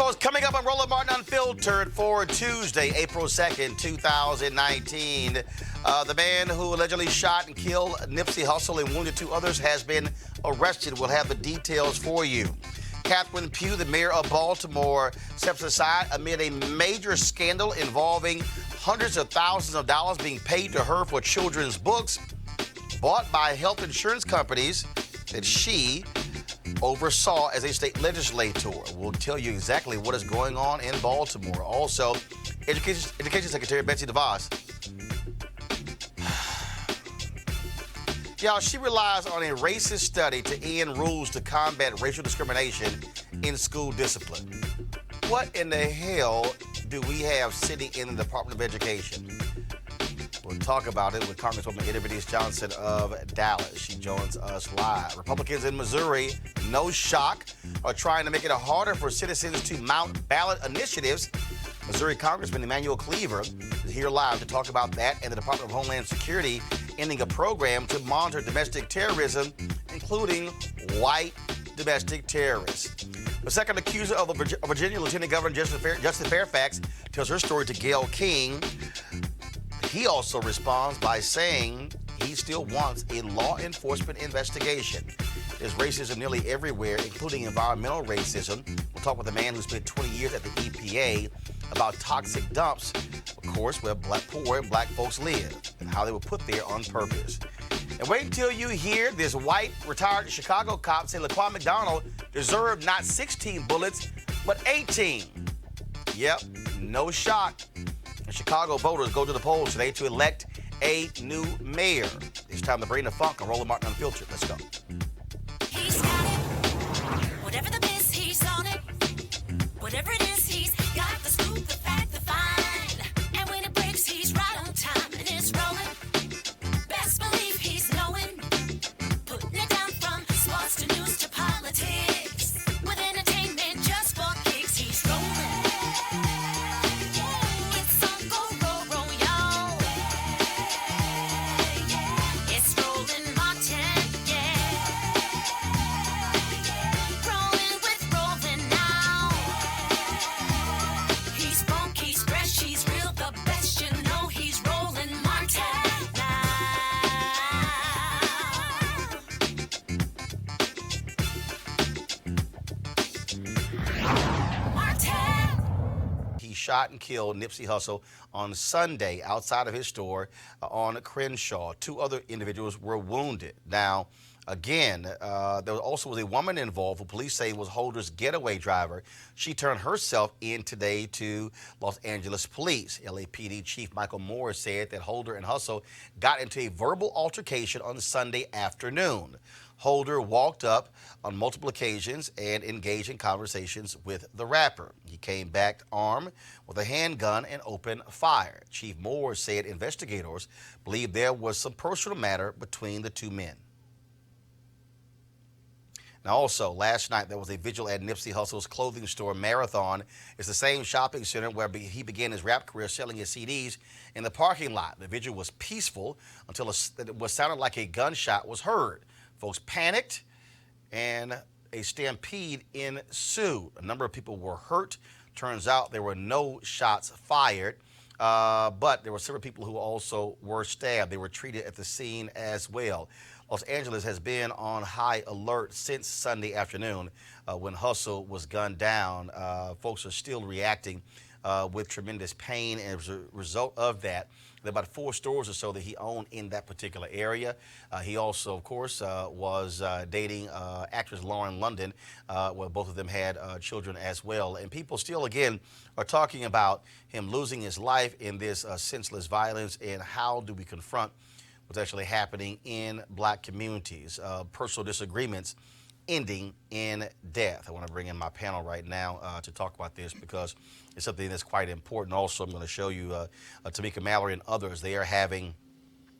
folks, coming up on Roland Martin Unfiltered for Tuesday, April 2nd, 2019. The man who allegedly shot and killed Nipsey Hussle and wounded two others has been arrested. We'll have the details for you. Catherine Pugh, the mayor of Baltimore, steps aside amid a major scandal involving hundreds of thousands of dollars being paid to her for children's books bought by health insurance companies that she oversaw as a state legislator. We'll tell you exactly what is going on in Baltimore. Also, Education Secretary Betsy DeVos. Y'all, she relies on a racist study to end rules to combat racial discrimination in school discipline. What in the hell do we have sitting in the Department of Education? We'll talk about it with Congresswoman Ida Bernice Johnson of Dallas. She joins us live. Republicans in Missouri, no shock, are trying to make it harder for citizens to mount ballot initiatives. Missouri Congressman Emanuel Cleaver is here live to talk about that and the Department of Homeland Security ending a program to monitor domestic terrorism, including white domestic terrorists. The second accuser of Virginia Lieutenant Governor Justin Fairfax tells her story to Gayle King. He also responds by saying he still wants a law enforcement investigation. There's racism nearly everywhere, including environmental racism. We'll talk with a man who spent 20 years at the EPA about toxic dumps, of course, where poor and black folks live and how they were put there on purpose. And wait until you hear this white retired Chicago cop say Laquan McDonald deserved not 16 bullets, but 18. Yep, no shock. And Chicago voters go to the polls today to elect a new mayor. It's time to bring the funk on Roland Martin Unfiltered. Let's go. He's got it. Whatever the miss, he's on it. Whatever it is, he's got the scoop, the fact, the find. And when it breaks, he's right on time and it's rolling. Best believe he's knowing. Putting it down from sports to news to politics. With entertainment just for kicks, he's rolling. It's on go, roll, y'all. It's Roland Martin, yeah. Rolling with Roland now. He's funk, he's fresh, he's real, the best, you know he's Roland Martin now. Martin. He shot and killed Nipsey Hussle on Sunday outside of his store on Crenshaw. Two other individuals were wounded. Now, again, there also was a woman involved who police say was Holder's getaway driver. She turned herself in today to Los Angeles police. LAPD Chief Michael Moore said that Holder and Hussle got into a verbal altercation on Sunday afternoon. Holder walked up on multiple occasions and engaged in conversations with the rapper. He came back armed with a handgun and opened fire. Chief Moore said investigators believe there was some personal matter between the two men. Now, also, last night, there was a vigil at Nipsey Hussle's clothing store, Marathon. It's the same shopping center where he began his rap career selling his CDs in the parking lot. The vigil was peaceful until what sounded like a gunshot was heard. Folks panicked, and a stampede ensued. A number of people were hurt. Turns out there were no shots fired, but there were several people who also were stabbed. They were treated at the scene as well. Los Angeles has been on high alert since Sunday afternoon when Hussle was gunned down. Folks are still reacting with tremendous pain, and as a result of that, there are about 4 stores or so that he owned in that particular area. He also, of course, was dating actress Lauren London, where both of them had children as well. And people still, again, are talking about him losing his life in this senseless violence, and how do we confront what's actually happening in black communities, personal disagreements ending in death. I want to bring in my panel right now to talk about this because it's something that's quite important. Also, I'm going to show you Tamika Mallory and others. They are having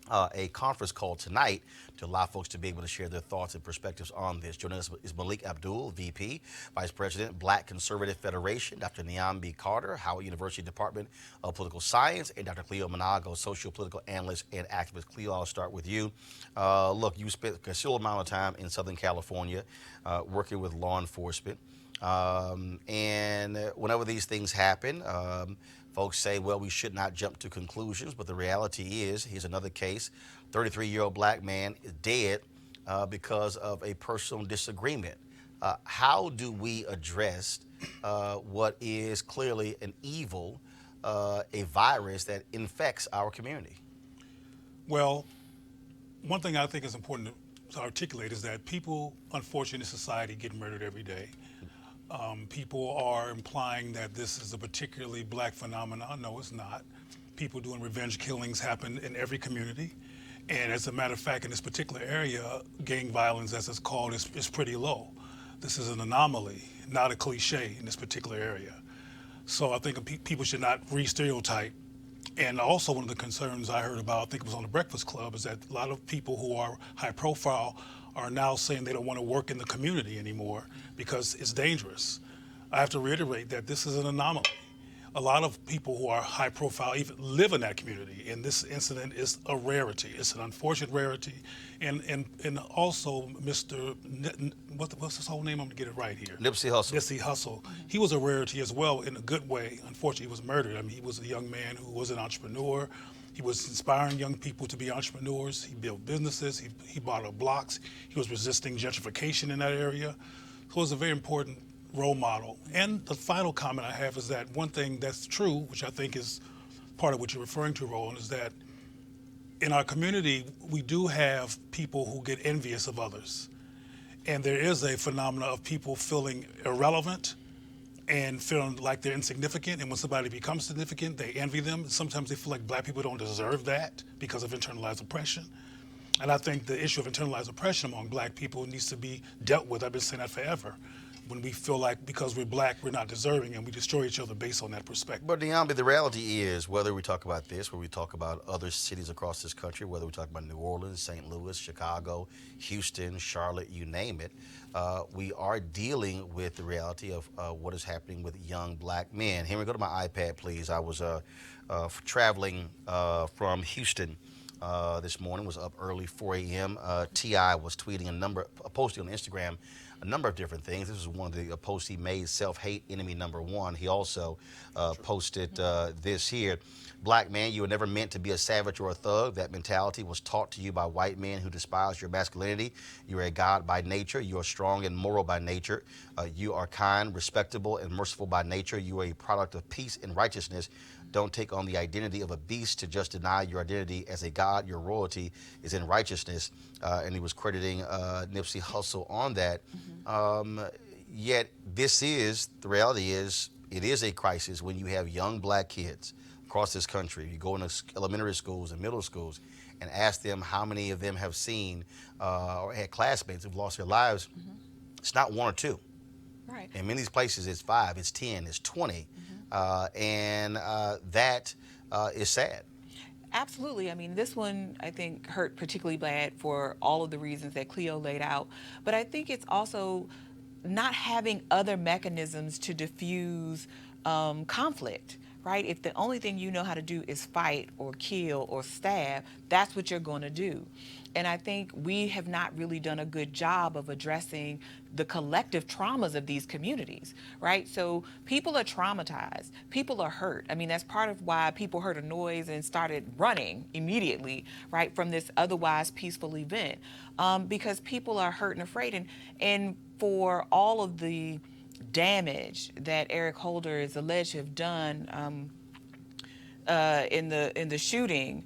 a conference call tonight to allow folks to be able to share their thoughts and perspectives on this. Joining us is Malik Abdul, VP, Vice President, Black Conservative Federation, Dr. Niambi Carter, Howard University Department of Political Science, and Dr. Cleo Monago, Socio-Political Analyst and Activist. Cleo, I'll start with you. Look, you spent a considerable amount of time in Southern California working with law enforcement. And whenever these things happen, folks say, well, we should not jump to conclusions. But the reality is, here's another case: 33-year-old black man is dead because of a personal disagreement. How do we address what is clearly an evil, a virus that infects our community? Well, one thing I think is important to articulate is that people, unfortunately, in society get murdered every day. People are implying that this is a particularly black phenomenon. No, it's not. People doing revenge killings happen in every community. And as a matter of fact, in this particular area, gang violence, as it's called, is pretty low. This is an anomaly, not a cliche in this particular area. So I think people should not re-stereotype. And also one of the concerns I heard about, I think it was on the Breakfast Club, is that a lot of people who are high profile are now saying they don't want to work in the community anymore because it's dangerous. I have to reiterate that this is an anomaly. A lot of people who are high profile even live in that community, and this incident is a rarity. It's an unfortunate rarity. And also Mr. What's his whole name? I'm gonna get it right here. Nipsey Hussle. Nipsey Hussle. He was a rarity as well in a good way. Unfortunately, he was murdered. I mean, he was a young man who was an entrepreneur. He was inspiring young people to be entrepreneurs. He built businesses. He bought up blocks. He was resisting gentrification in that area. So it was a very important role model. And the final comment I have is that one thing that's true, which I think is part of what you're referring to, Roland, is that in our community, we do have people who get envious of others. And there is a phenomena of people feeling irrelevant and feeling like they're insignificant. And when somebody becomes significant, they envy them. Sometimes they feel like black people don't deserve that because of internalized oppression. And I think the issue of internalized oppression among black people needs to be dealt with. I've been saying that forever. When we feel like because we're black, we're not deserving, and we destroy each other based on that perspective. But Niambi, the reality is, whether we talk about this, whether we talk about other cities across this country, whether we talk about New Orleans, St. Louis, Chicago, Houston, Charlotte, you name it, we are dealing with the reality of what is happening with young black men. Henry, go to my iPad, please. I was traveling from Houston this morning, was up early, 4 a.m. T.I. was tweeting posting on Instagram a number of different things. This was one of the posts he made, self-hate enemy number one. He also posted this here: black man, you were never meant to be a savage or a thug. That mentality was taught to you by white men who despise your masculinity. You are a god by nature. You are strong and moral by nature. You are kind, respectable, and merciful by nature. You are a product of peace and righteousness. Don't take on the identity of a beast to just deny your identity as a god. Your royalty is in righteousness. And he was crediting Nipsey Hussle on that. Yet the reality is, it is a crisis when you have young black kids across this country. You go into elementary schools and middle schools and ask them how many of them have seen or had classmates who've lost their lives. It's not one or two. Right. In many of these places, it's 5, it's 10, it's 20. And that is sad. Absolutely. I mean, this one, I think, hurt particularly bad for all of the reasons that Cleo laid out. But I think it's also not having other mechanisms to diffuse conflict, right? If the only thing you know how to do is fight or kill or stab, that's what you're going to do. And I think we have not really done a good job of addressing the collective traumas of these communities, right? So people are traumatized. People are hurt. I mean, that's part of why people heard a noise and started running immediately, right, from this otherwise peaceful event, because people are hurt and afraid. And for all of the damage that Eric Holder is alleged to have done in the shooting,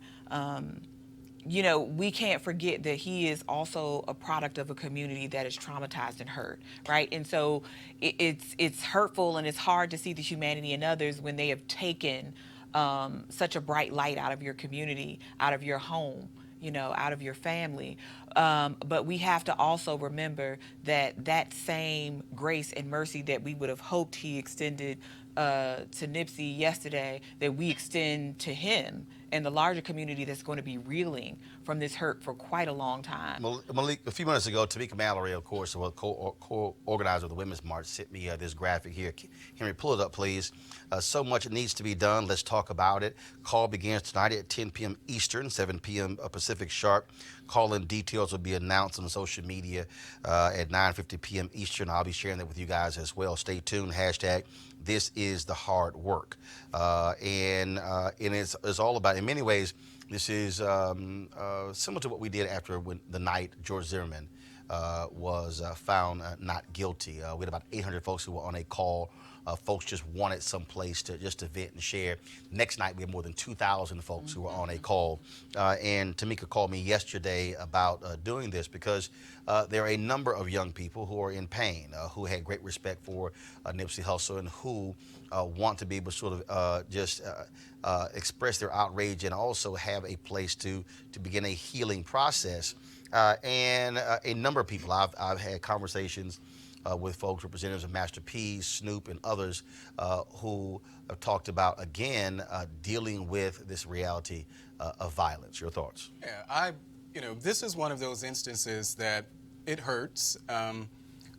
you know, we can't forget that he is also a product of a community that is traumatized and hurt, right? And so it's hurtful, and it's hard to see the humanity in others when they have taken such a bright light out of your community, out of your home, you know, out of your family. But we have to also remember that that same grace and mercy that we would have hoped he extended to Nipsey yesterday, that we extend to him and the larger community that's going to be reeling from this hurt for quite a long time. Malik, a few minutes ago, Tamika Mallory, of course, the co-organizer of the Women's March, sent me this graphic here. Henry, pull it up, please. So much needs to be done. Let's talk about it. Call begins tonight at 10 p.m. Eastern, 7 p.m. Pacific sharp. Call-in details will be announced on social media at 9:50 p.m. Eastern. I'll be sharing that with you guys as well. Stay tuned. Hashtag This Is the Hard Work. And it's all about, in many ways, this is similar to what we did after the night George Zimmerman was found not guilty. We had about 800 folks who were on a call. Folks just wanted some place to just to vent and share. Next night, we had more than 2,000 folks who were on a call. And Tamika called me yesterday about doing this because there are a number of young people who are in pain, who had great respect for Nipsey Hussle and who want to be able to sort of just express their outrage and also have a place to begin a healing process. And a number of people, I've had conversations with folks, representatives of Master P, Snoop, and others who have talked about, again, dealing with this reality of violence. Your thoughts? Yeah, this is one of those instances that it hurts.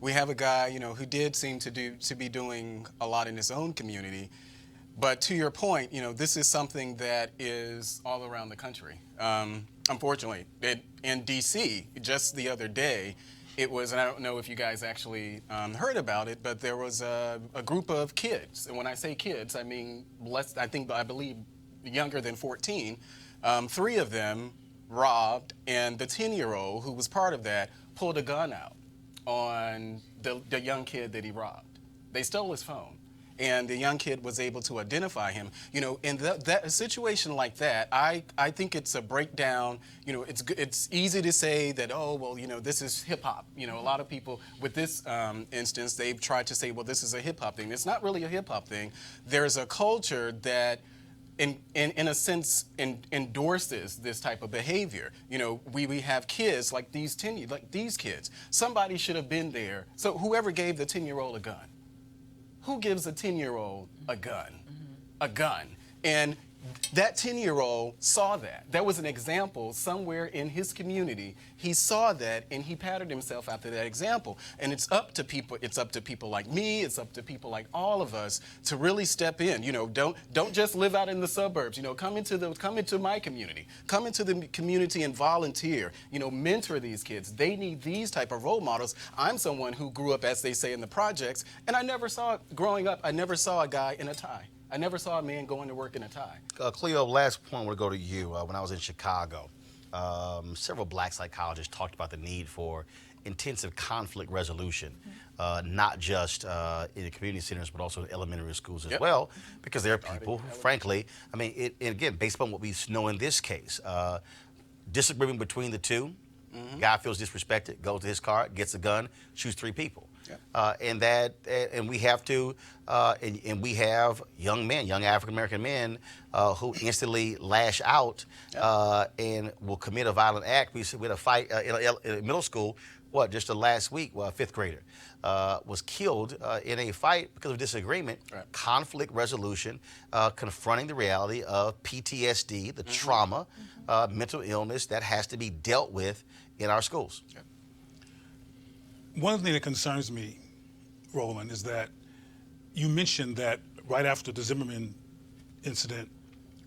We have a guy, who did seem to be doing a lot in his own community. But to your point, this is something that is all around the country. Unfortunately, in D.C., just the other day, it was, and I don't know if you guys actually heard about it, but there was a group of kids. And when I say kids, I mean I believe younger than 14. 3 of them robbed, and the 10-year-old who was part of that pulled a gun out on the young kid that he robbed. They stole his phone. And the young kid was able to identify him. In that situation like that, I think it's a breakdown. It's easy to say that, oh, well, this is hip hop. A lot of people with this instance, they've tried to say, well, this is a hip hop thing. It's not really a hip hop thing. There's a culture that, in a sense, endorses this type of behavior. We have kids like these kids. Somebody should have been there. So whoever gave the 10-year-old a gun. Who gives a 10-year-old a gun? A gun. And that 10-year-old saw that. There was an example somewhere in his community. He saw that and he patterned himself after that example. And it's up to people like me, it's up to people like all of us to really step in. Don't just live out in the suburbs. Come into my community. Come into the community and volunteer. Mentor these kids. They need these type of role models. I'm someone who grew up, as they say, in the projects, and growing up, I never saw a guy in a tie. I never saw a man going to work in a tie. Cleo, last point, I want to go to you. When I was in Chicago, several black psychologists talked about the need for intensive conflict resolution, not just in the community centers, but also in elementary schools as well, because there are people who, frankly, and again, based upon what we know in this case, disagreement between the two, guy feels disrespected, goes to his car, gets a gun, shoots 3 people. And we have to, and we have young African American men who instantly lash out and will commit a violent act. We had a fight in middle school. Just the last week, a 5th grader was killed in a fight because of disagreement, conflict resolution, confronting the reality of PTSD, the trauma, mental illness that has to be dealt with in our schools. One thing that concerns me, Roland, is that you mentioned that right after the Zimmerman incident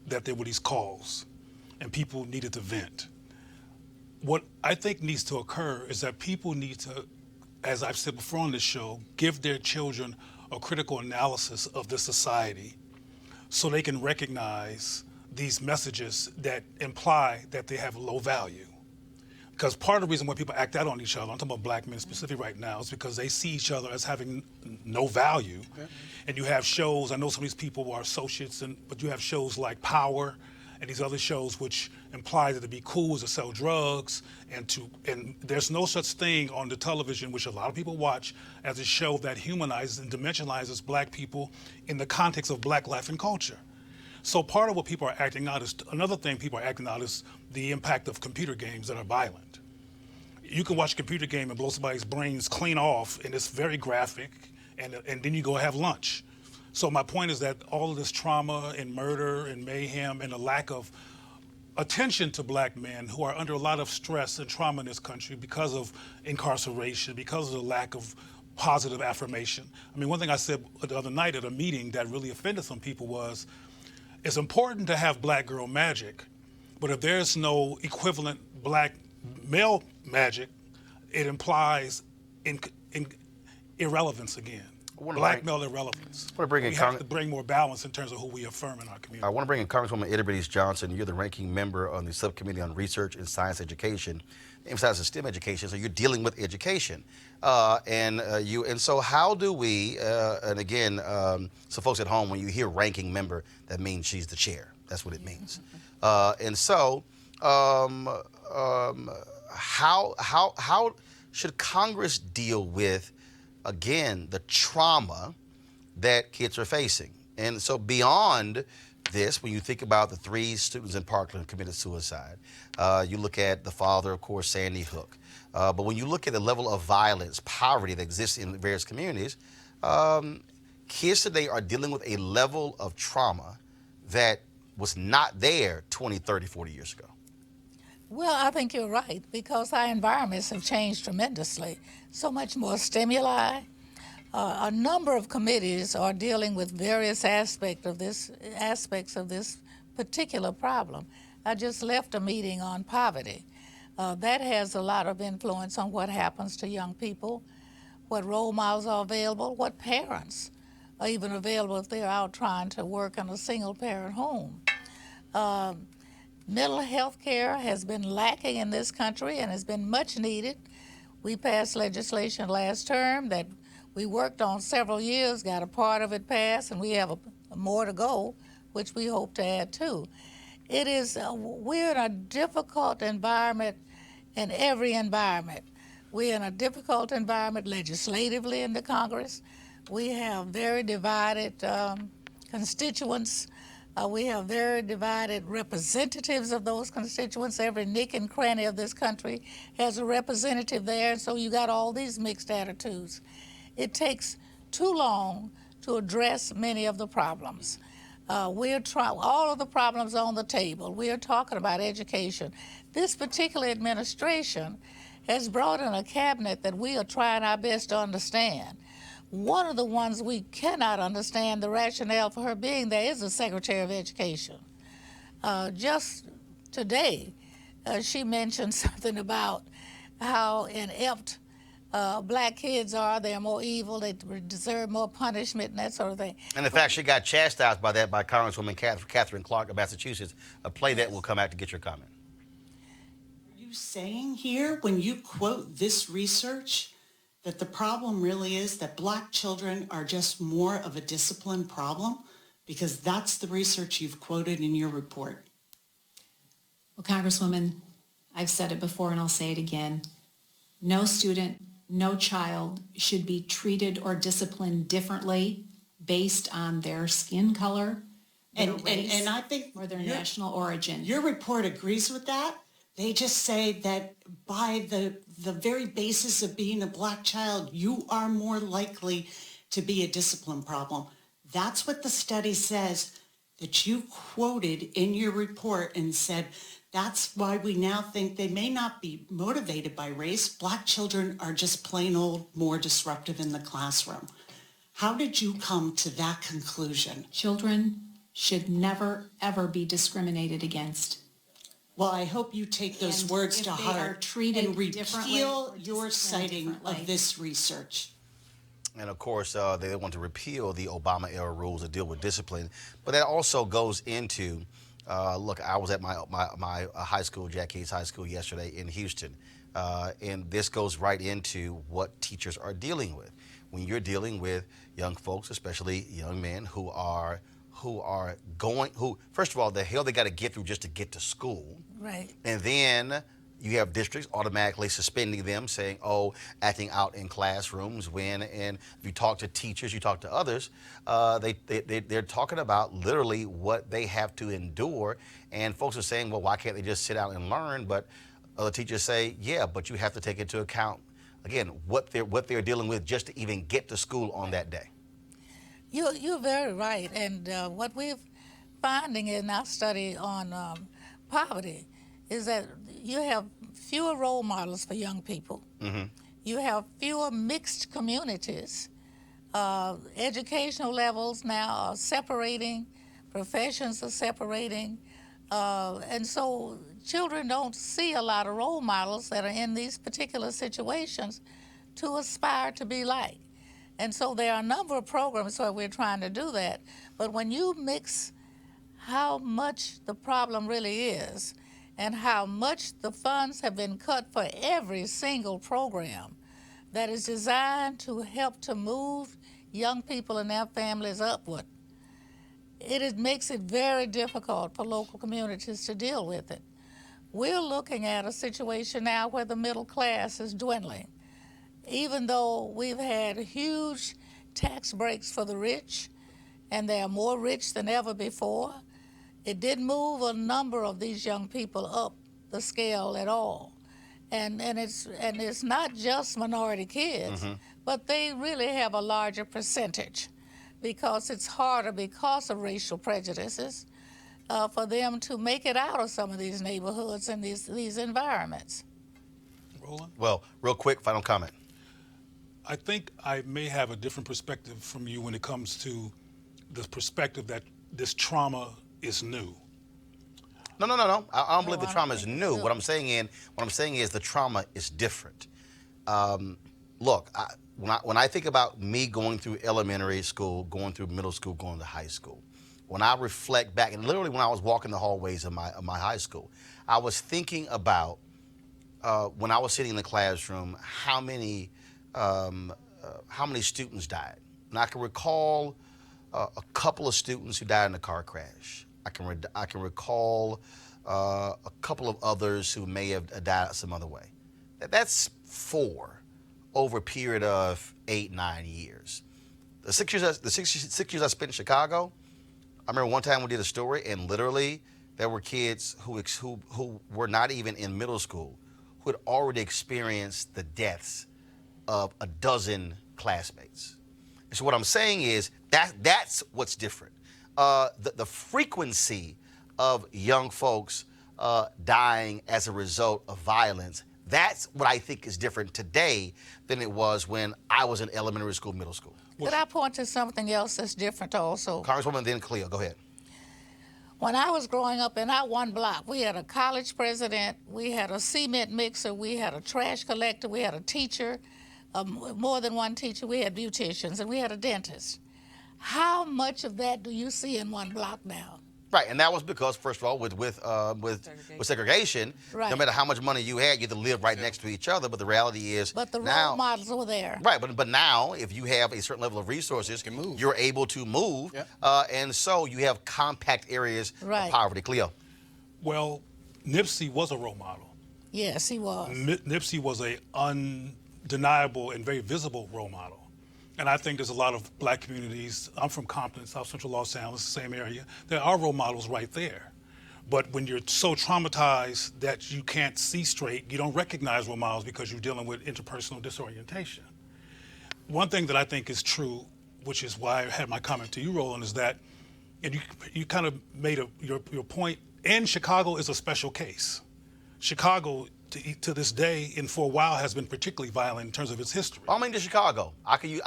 that there were these calls and people needed to vent. What I think needs to occur is that people need to, as I've said before on this show, give their children a critical analysis of the society so they can recognize these messages that imply that they have low value. Because part of the reason why people act out on each other, I'm talking about black men specifically right now, is because they see each other as having no value. And you have shows, I know some of these people are associates, but you have shows like Power and these other shows which imply that to be cool is to sell drugs, and there's no such thing on the television, which a lot of people watch, as a show that humanizes and dimensionalizes black people in the context of black life and culture. So part of what people are acting out is, another thing people are acting out is the impact of computer games that are violent. You can watch a computer game and blow somebody's brains clean off, and it's very graphic, and then you go have lunch. So my point is that all of this trauma and murder and mayhem and a lack of attention to black men who are under a lot of stress and trauma in this country because of incarceration, because of the lack of positive affirmation. One thing I said the other night at a meeting that really offended some people was, it's important to have black girl magic, but if there's no equivalent black male magic, it implies in irrelevance again. Black male irrelevance. We have to bring more balance in terms of who we affirm in our community. I want to bring in Congresswoman Idris Johnson. You're the ranking member on the Subcommittee on Research and Science Education, emphasizing STEM education. So you're dealing with education, and so how do we? And again, so folks at home, when you hear ranking member, that means she's the chair. That's what it means. And so, how should Congress deal with, again, the trauma that kids are facing? And so beyond this, when you think about the 3 students in Parkland who committed suicide, you look at the father, of course, Sandy Hook. But when you look at the level of violence, poverty that exists in various communities, kids today are dealing with a level of trauma that was not there 20, 30, 40 years ago. Well, I think you're right, because our environments have changed tremendously. So much more stimuli. A number of committees are dealing with various aspects of this particular problem. I just left a meeting on poverty. That has a lot of influence on what happens to young people, what role models are available, what parents are even available if they're out trying to work in a single-parent home. Mental health care has been lacking in this country and has been much needed. We passed legislation last term that we worked on several years, got a part of it passed, and we have more to go, which we hope to add to. It is, we're in a difficult environment in every environment. We're in a difficult environment legislatively in the Congress. We have very divided constituents. We have very divided representatives of those constituents. Every nick and cranny of this country has a representative there, so you got all these mixed attitudes. It takes too long to address many of the problems. All of the problems on the table. We are talking about education. This particular administration has brought in a cabinet that we are trying our best to understand. One of the ones we cannot understand the rationale for her being there is the Secretary of Education. Just today, she mentioned something about how inept black kids are. They're more evil, they deserve more punishment and that sort of thing. And in fact, she got chastised by that by Congresswoman Catherine Clark of Massachusetts. A play that will come out to get your comment. Are you saying here, when you quote this research, that the problem really is that black children are just more of a discipline problem? Because that's the research you've quoted in your report. Well, Congresswoman, I've said it before and I'll say it again. No student, no child should be treated or disciplined differently based on their skin color, their race, and I think or their national origin. Your report agrees with that. They just say that by the very basis of being a black child, you are more likely to be a discipline problem. That's what the study says that you quoted in your report and said, that's why we now think they may not be motivated by race. Black children are just plain old more disruptive in the classroom. How did you come to that conclusion? Children should never, ever be discriminated against. Well, I hope you take those words to heart and repeal your citing of this research. And of course, they want to repeal the Obama-era rules that deal with discipline. But that also goes into, look, I was at my high school, Jack Cates High School, yesterday in Houston. And this goes right into what teachers are dealing with. When you're dealing with young folks, especially young men who first of all, the hell they got to get through just to get to school. Right. And then you have districts automatically suspending them, saying, oh, acting out in classrooms and if you talk to teachers, you talk to others, they're talking about literally what they have to endure. And folks are saying, well, why can't they just sit out and learn? But other teachers say, yeah, but you have to take into account, again, what they're dealing with just to even get to school on that day. You're very right. And what we're finding in our study on poverty is that you have fewer role models for young people. Mm-hmm. You have fewer mixed communities. Educational levels now are separating, professions are separating, and so children don't see a lot of role models that are in these particular situations to aspire to be like. And so there are a number of programs where we're trying to do that. But when you mix how much the problem really is and how much the funds have been cut for every single program that is designed to help to move young people and their families upward, it makes it very difficult for local communities to deal with it. We're looking at a situation now where the middle class is dwindling. Even though we've had huge tax breaks for the rich, and they are more rich than ever before, it didn't move a number of these young people up the scale at all. And it's not just minority kids, but they really have a larger percentage because it's harder because of racial prejudices for them to make it out of some of these neighborhoods and these environments. Roland? Well, real quick, final comment. I think I may have a different perspective from you when it comes to the perspective that this trauma is new. No. I don't believe the trauma is new. What I'm saying is the trauma is different. Look, when I think about me going through elementary school, going through middle school, going to high school, when I reflect back, and literally when I was walking the hallways of my high school, I was thinking about when I was sitting in the classroom, how many students died. And I can recall a couple of students who died in a car crash. I can recall a couple of others who may have died some other way. That's 4 over a period of 8-9 years. The 6 years I spent in Chicago, I remember one time we did a story, and literally there were kids who were not even in middle school who had already experienced the deaths of a dozen classmates. And so what I'm saying is that's what's different. The frequency of young folks dying as a result of violence, that's what I think is different today than it was when I was in elementary school, middle school. Could I point to something else that's different also? Congresswoman, then Cleo, go ahead. When I was growing up in our one block, we had a college president, we had a cement mixer, we had a trash collector, we had a teacher, more than one teacher, we had beauticians, and we had a dentist. How much of that do you see in one block now? Right, and that was because, first of all, with segregation, Right. no matter how much money you had to live right next to each other. But the reality is, But the now, role models were there. right? But now, if you have a certain level of resources, can move. you're able to move, and so you have compact areas Right. of poverty. Cleo. Well, Nipsey was a role model. Yes, he was. Nipsey was a undeniable and very visible role model. And I think there's a lot of black communities. I'm from Compton, South Central Los Angeles, the same area. There are role models right there. But when you're so traumatized that you can't see straight, you don't recognize role models because you're dealing with interpersonal disorientation. One thing that I think is true, which is why I had my comment to you, Roland, is that, and you kind of made your point, and Chicago is a special case. Chicago, to this day, and for a while, has been particularly violent in terms of its history. I'm into Chicago. I can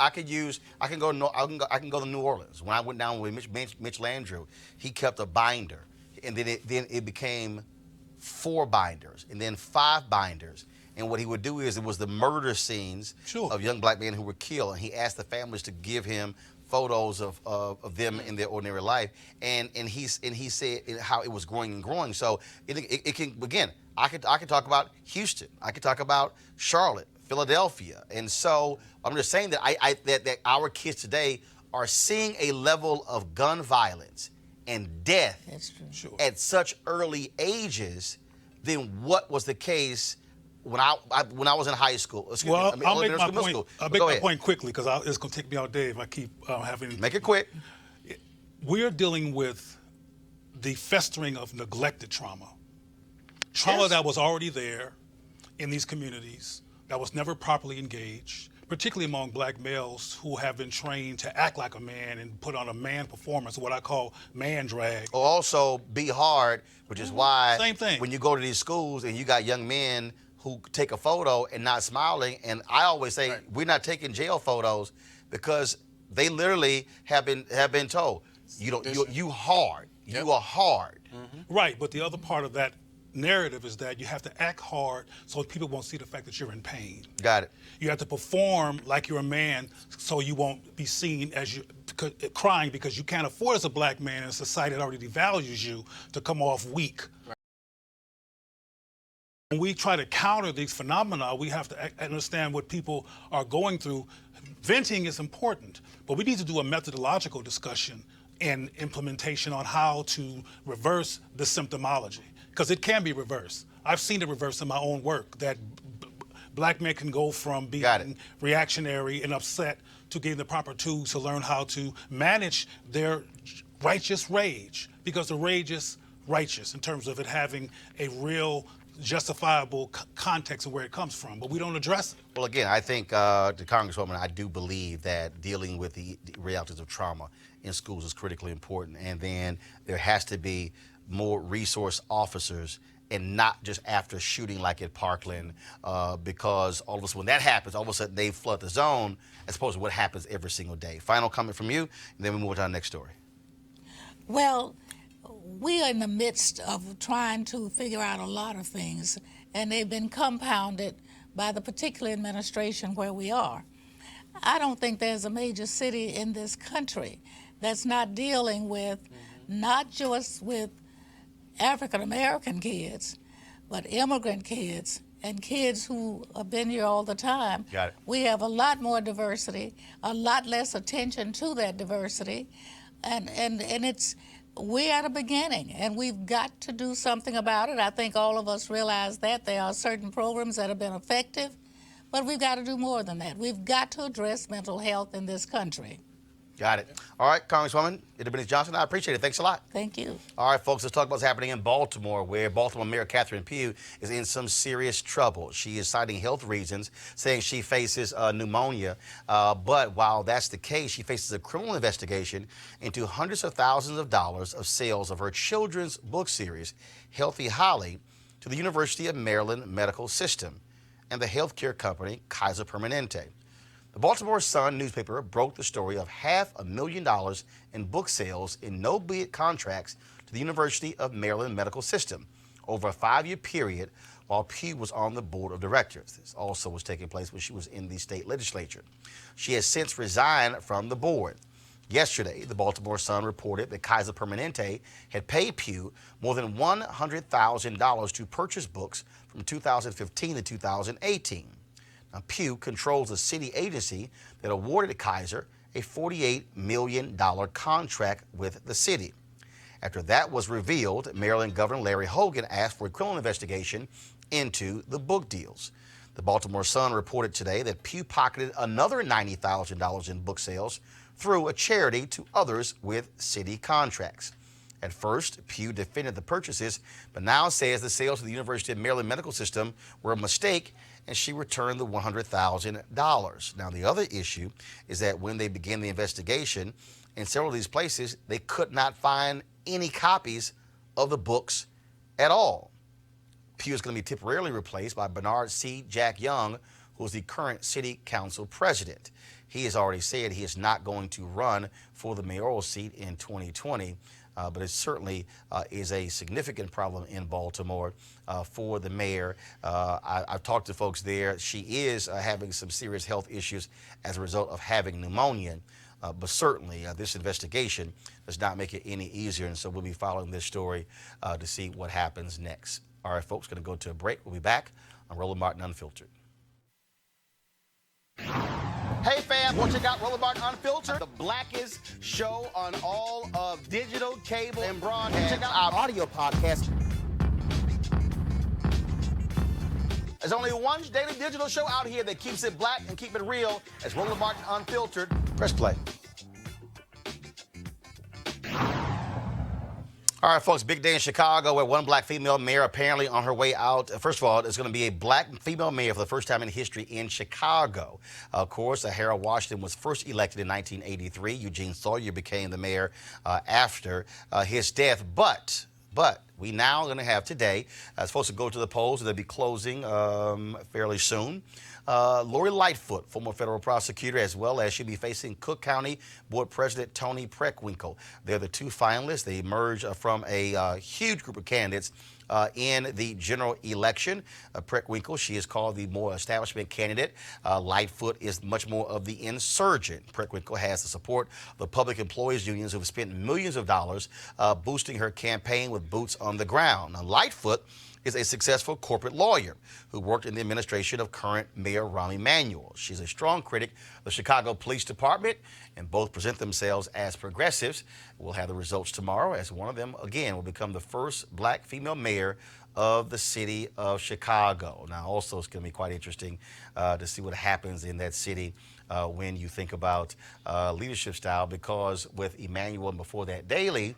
go to New Orleans. When I went down with Mitch Landrieu, he kept a binder, and then it became 4 binders, and then 5 binders. And what he would do is it was the murder scenes of young black men who were killed, and he asked the families to give him photos of them in their ordinary life, and he said how it was growing and growing. So it can, again, I could talk about Houston, I could talk about Charlotte, Philadelphia, and so I'm just saying that that our kids today are seeing a level of gun violence and death at such early ages than what was the case when I was in high school. I'll make my point quickly because it's going to take me all day if I keep having. Make it quick. We're dealing with the festering of neglected trauma. Trauma that was already there in these communities, that was never properly engaged, particularly among black males who have been trained to act like a man and put on a man performance, what I call man drag. Or also be hard, which is why Same thing. When you go to these schools and you got young men who take a photo and not smiling, and I always say we're not taking jail photos because they literally have been told you hard. You are hard. Right, but the other part of that narrative is that you have to act hard so people won't see the fact that you're in pain. Got it. You have to perform like you're a man so you won't be seen as you crying because you can't afford as a black man in a society that already devalues you to come off weak. When we try to counter these phenomena, we have to understand what people are going through. Venting is important, but we need to do a methodological discussion and implementation on how to reverse the symptomology, because it can be reversed. I've seen it reversed in my own work, that black men can go from being reactionary and upset to getting the proper tools to learn how to manage their righteous rage, because the rage is righteous in terms of it having a real justifiable context of where it comes from, but we don't address it. Well, again, I think the Congresswoman, I do believe that dealing with the realities of trauma in schools is critically important, and then there has to be more resource officers, and not just after shooting like at Parkland, because all of a sudden when that happens, all of a sudden they flood the zone, as opposed to what happens every single day. Final comment from you, and then we move on to our next story. Well, we are in the midst of trying to figure out a lot of things, and they've been compounded by the particular administration where we are. I don't think there's a major city in this country that's not dealing with, not just with African American kids, but immigrant kids and kids who have been here all the time. Got it. We have a lot more diversity, a lot less attention to that diversity, and it's, we're at a beginning, and we've got to do something about it. I think all of us realize that there are certain programs that have been effective, but we've got to do more than that. We've got to address mental health in this country. Got it. All right, Congresswoman Idabene Johnson, I appreciate it. Thanks a lot. Thank you. All right, folks, let's talk about what's happening in Baltimore, where Baltimore Mayor Catherine Pugh is in some serious trouble. She is citing health reasons, saying she faces pneumonia. But while that's the case, she faces a criminal investigation into hundreds of thousands of dollars of sales of her children's book series, Healthy Holly, to the University of Maryland Medical System and the healthcare company Kaiser Permanente. The Baltimore Sun newspaper broke the story of $500,000 in book sales in no-bid contracts to the University of Maryland Medical System over a 5-year period while Pugh was on the board of directors. This also was taking place when she was in the state legislature. She has since resigned from the board. Yesterday, the Baltimore Sun reported that Kaiser Permanente had paid Pugh more than $100,000 to purchase books from 2015 to 2018. Now, Pugh controls the city agency that awarded Kaiser a $48 million contract with the city. After that was revealed, Maryland Governor Larry Hogan asked for a criminal investigation into the book deals. The Baltimore Sun reported today that Pugh pocketed another $90,000 in book sales through a charity to others with city contracts. At first, Pugh defended the purchases, but now says the sales to the University of Maryland Medical System were a mistake, and she returned the $100,000. Now, the other issue is that when they began the investigation, in several of these places, they could not find any copies of the books at all. Pugh is going to be temporarily replaced by Bernard C. Jack Young, who is the current city council president. He has already said he is not going to run for the mayoral seat in 2020. But it certainly is a significant problem in Baltimore for the mayor. I've talked to folks there. She is having some serious health issues as a result of having pneumonia. But certainly this investigation does not make it any easier. And so we'll be following this story to see what happens next. All right, folks, going to go to a break. We'll be back on Roland Martin Unfiltered. Hey fam, want to check out Roland Martin Unfiltered, the blackest show on all of digital, cable, and broadcast. Check out our audio podcast. There's only one daily digital show out here that keeps it black and keep it real. It's Roland Martin Unfiltered. Press play. All right, folks, big day in Chicago where one black female mayor apparently on her way out. First of all, there's going to be a black female mayor for the first time in history in Chicago. Of course, Harold Washington was first elected in 1983. Eugene Sawyer became the mayor after his death. But We now going to have today, as folks will go to the polls, they'll be closing fairly soon. Lori Lightfoot, former federal prosecutor, as well as she'll be facing Cook County Board President Tony Preckwinkle. They're the two finalists. They emerged from a huge group of candidates in the general election. Preckwinkle, she is called the more establishment candidate. Lightfoot is much more of the insurgent. Preckwinkle has the support of the public employees unions who have spent millions of dollars boosting her campaign with boots on the ground. Now, Lightfoot is a successful corporate lawyer who worked in the administration of current Mayor Rahm Emanuel. She's a strong critic of the Chicago Police Department, and both present themselves as progressives. We'll have the results tomorrow, as one of them, again, will become the first black female mayor of the city of Chicago. Now, also, it's going to be quite interesting to see what happens in that city when you think about leadership style, because with Emanuel and before that Daley,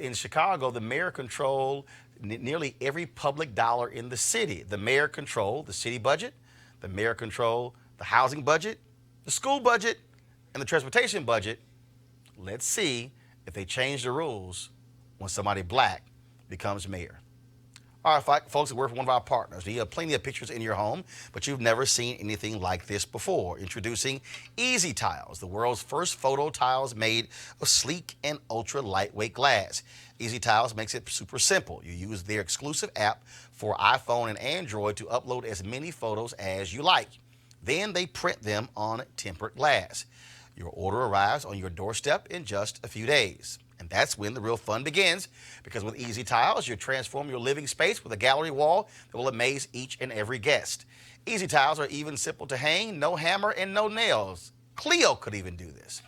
in Chicago, the mayor controlled nearly every public dollar in the city. The mayor controlled the city budget, the mayor controlled the housing budget, the school budget, and the transportation budget. Let's see if they change the rules when somebody black becomes mayor. All right, folks, we're one of our partners. You have plenty of pictures in your home, but you've never seen anything like this before. Introducing Easy Tiles, the world's first photo tiles made of sleek and ultra lightweight glass. Easy Tiles makes it super simple. You use their exclusive app for iPhone and Android to upload as many photos as you like. Then they print them on tempered glass. Your order arrives on your doorstep in just a few days. And that's when the real fun begins, because with Easy Tiles, you transform your living space with a gallery wall that will amaze each and every guest. Easy Tiles are even simple to hang, no hammer and no nails. Cleo could even do this.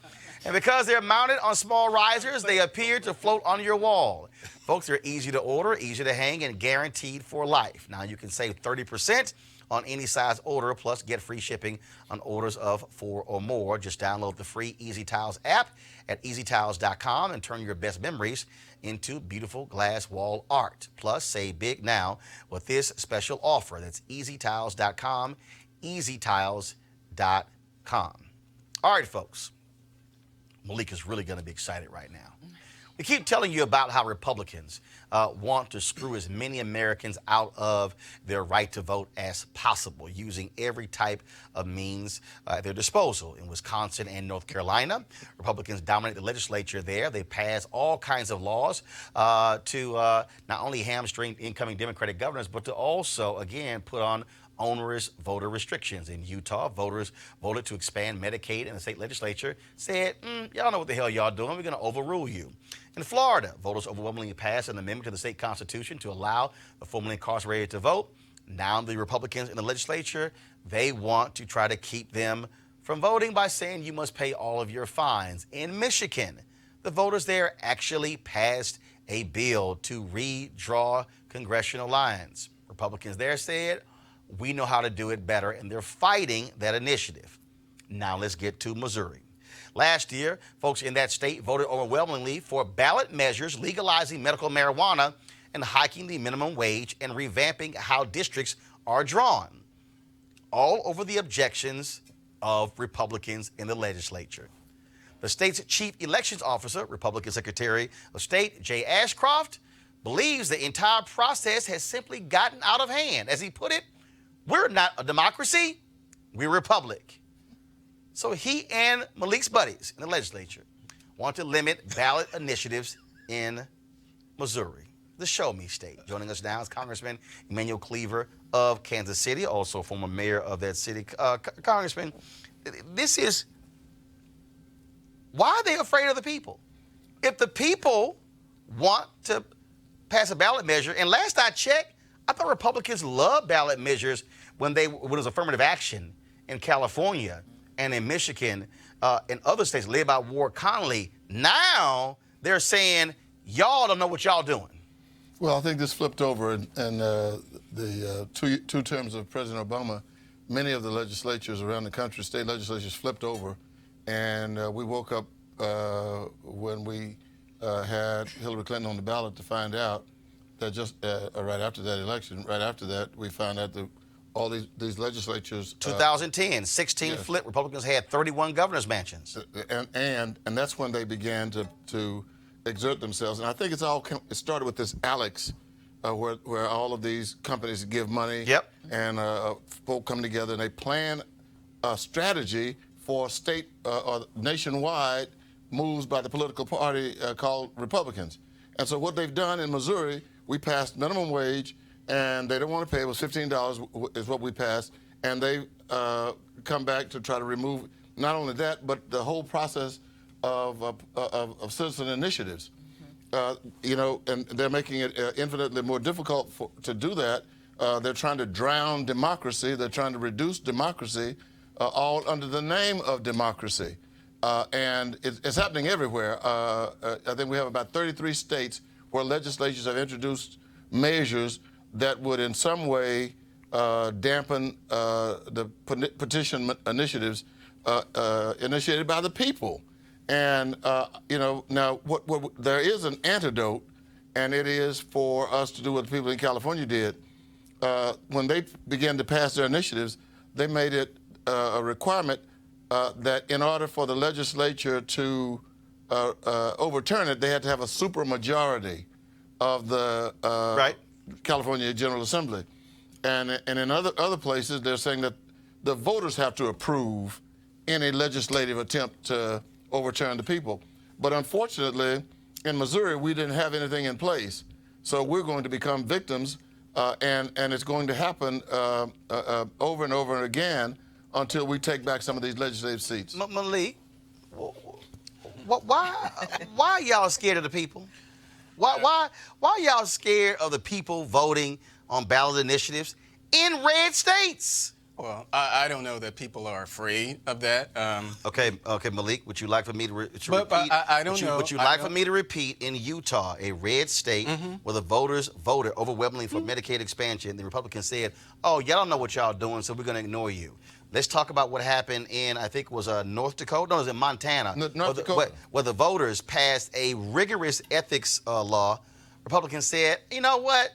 And because they're mounted on small risers, they appear to float on your wall. Folks, they're easy to order, easy to hang, and guaranteed for life. Now, you can save 30% on any size order, plus get free shipping on orders of 4 or more. Just download the free Easy Tiles app at easytiles.com and turn your best memories into beautiful glass wall art. Plus, save big now with this special offer. That's easytiles.com, easytiles.com. All right, folks. Malik is really going to be excited right now. We keep telling you about how Republicans want to screw as many Americans out of their right to vote as possible, using every type of means at their disposal. In Wisconsin and North Carolina, Republicans dominate the legislature there. They pass all kinds of laws to not only hamstring incoming Democratic governors, but to also, again, put on onerous voter restrictions. In Utah, voters voted to expand Medicaid, and the state legislature said, y'all know what the hell y'all doing. We're going to overrule you. In Florida, voters overwhelmingly passed an amendment to the state constitution to allow the formerly incarcerated to vote. Now the Republicans in the legislature, they want to try to keep them from voting by saying you must pay all of your fines. In Michigan, the voters there actually passed a bill to redraw congressional lines. Republicans there said, we know how to do it better, and they're fighting that initiative. Now let's get to Missouri. Last year, folks in that state voted overwhelmingly for ballot measures legalizing medical marijuana and hiking the minimum wage and revamping how districts are drawn, all over the objections of Republicans in the legislature. The state's chief elections officer, Republican Secretary of State Jay Ashcroft, believes the entire process has simply gotten out of hand. As he put it, we're not a democracy, we're a republic. So he and Malik's buddies in the legislature want to limit ballot initiatives in Missouri, the Show Me State. Joining us now is Congressman Emanuel Cleaver of Kansas City, also former mayor of that city. Congressman, why are they afraid of the people? If the people want to pass a ballot measure, and last I checked, I thought Republicans love ballot measures when it was affirmative action in California and in Michigan and other states led by Ward Connolly. Now they're saying, y'all don't know what y'all doing. Well, I think this flipped over in the two terms of President Obama. Many of the legislatures around the country, state legislatures, flipped over, and we woke up when we had Hillary Clinton on the ballot to find out that just right after that election, right after that, we found out that all these legislatures. 2010, 16 yes. Flip. Republicans had 31 governor's mansions. And that's when they began to exert themselves. And I think it started with this Alex, where all of these companies give money. Yep. And folk come together and they plan a strategy for state or nationwide moves by the political party called Republicans. And so what they've done in Missouri, we passed minimum wage, and they don't want to pay. It was $15 is what we passed, and they come back to try to remove not only that, but the whole process of citizen initiatives. You know, and they're making it infinitely more difficult to do that. They're trying to drown democracy. They're trying to reduce democracy, all under the name of democracy. And it's happening everywhere. I think we have about 33 states where legislatures have introduced measures that would in some way dampen the petition initiatives initiated by the people. And, you know, now there is an antidote, and it is for us to do what the people in California did. When they began to pass their initiatives, they made it a requirement that in order for the legislature to overturn it, they had to have a supermajority of the California General Assembly. And in other places, they're saying that the voters have to approve any legislative attempt to overturn the people. But unfortunately, in Missouri, we didn't have anything in place. So we're going to become victims, and it's going to happen over and over again until we take back some of these legislative seats. Malik, why are y'all scared of the people? Why are y'all scared of the people voting on ballot initiatives in red states? Well, I don't know that people are afraid of that. Okay, Malik, would you like for me to repeat? I don't know. Would you like for me to repeat, in Utah, a red state where the voters voted overwhelmingly for Medicaid expansion, the Republicans said, oh, y'all don't know what y'all doing, so we're going to ignore you. Let's talk about what happened in, I think it was North Dakota? No, it was in Montana. North Dakota. Where the voters passed a rigorous ethics law. Republicans said, you know what?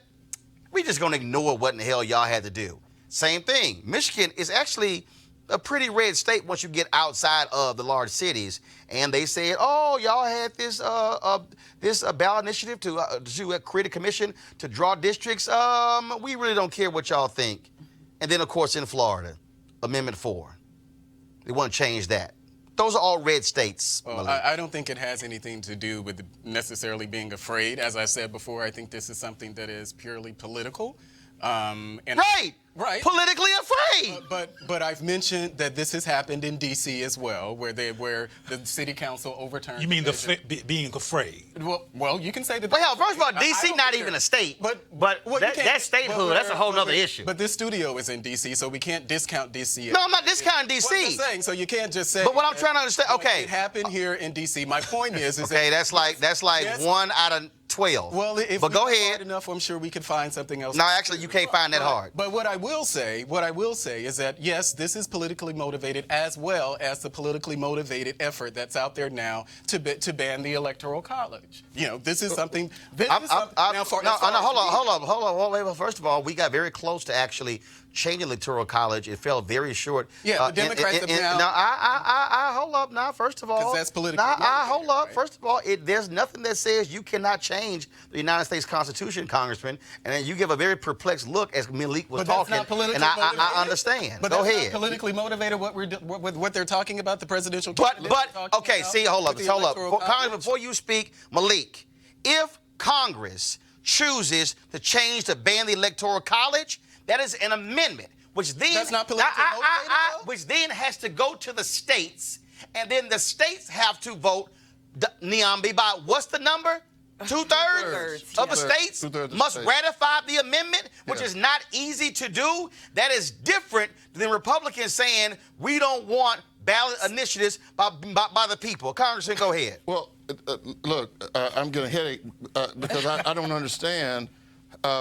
We're just going to ignore what in the hell y'all had to do. Same thing. Michigan is actually a pretty red state once you get outside of the large cities. And they said, oh, y'all had this ballot initiative to create a commission to draw districts. We really don't care what y'all think. And then, of course, in Florida, Amendment 4. They want to change that. Those are all red states. Well, I don't think it has anything to do with necessarily being afraid. As I said before, I think this is something that is purely political. Right. Politically afraid. But I've mentioned that this has happened in D.C. as well, where the city council overturned. You mean being afraid? Well, you can say that. But hell, first of all, D.C. not even a state. But that statehood, that's a whole other issue. But this studio is in D.C., so we can't discount D.C. No, I'm not discounting D.C. Well, I'm just saying, so you can't just say. But what I'm trying to understand, okay, it happened here in D.C. My point is okay, that's like 1 out of 12. Well, if but we go look ahead. hard enough, I'm sure we could find something else. No, actually, you can't find that hard. But what I will say is that yes, this is politically motivated, as well as the politically motivated effort that's out there now to ban the Electoral College. You know, this is something. Hold on. First of all, we got very close to actually changing the Electoral College. It fell very short. Yeah, the Democrats have now. Now, I hold up. Now, first of all, because that's politically. Hold up. Right? First of all, there's nothing that says you cannot change the United States Constitution, Congressman. And then you give a very perplexed look as Malik was talking. That's not politically and I understand. But go that's ahead. Not politically motivated. What they're talking about, the presidential. But okay. See, hold up. Congressman, before you speak, Malik, if Congress chooses to change to ban the Electoral College, that is an amendment, which then that's not politically motivated, which then has to go to the states, and then the states have to vote. Niambi, by what's the number? Two-thirds of the states must ratify the amendment, which is not easy to do. That is different than Republicans saying we don't want ballot initiatives by the people. Congressman, go ahead. Well, look, I'm getting a headache because I don't understand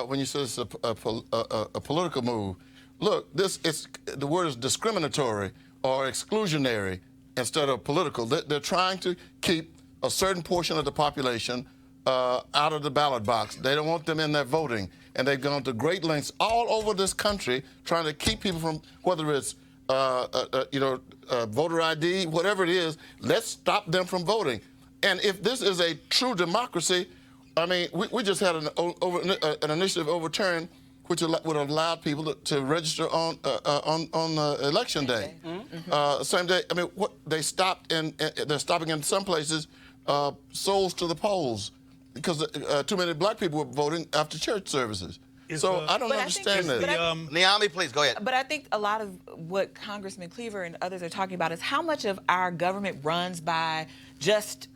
when you say it's a political move. Look, the word is discriminatory or exclusionary instead of political. They're trying to keep a certain portion of the population out of the ballot box. They don't want them in there voting. And they've gone to great lengths all over this country trying to keep people from, whether it's voter ID, whatever it is, let's stop them from voting. And if this is a true democracy, I mean, we just had an initiative overturned, which would have allowed people to register on election day, same day. I mean, they stopped, and they're stopping in some places souls to the polls because too many black people were voting after church services. So I don't understand that. Naomi, please go ahead. But I think a lot of what Congressman Cleaver and others are talking about is how much of our government runs by just,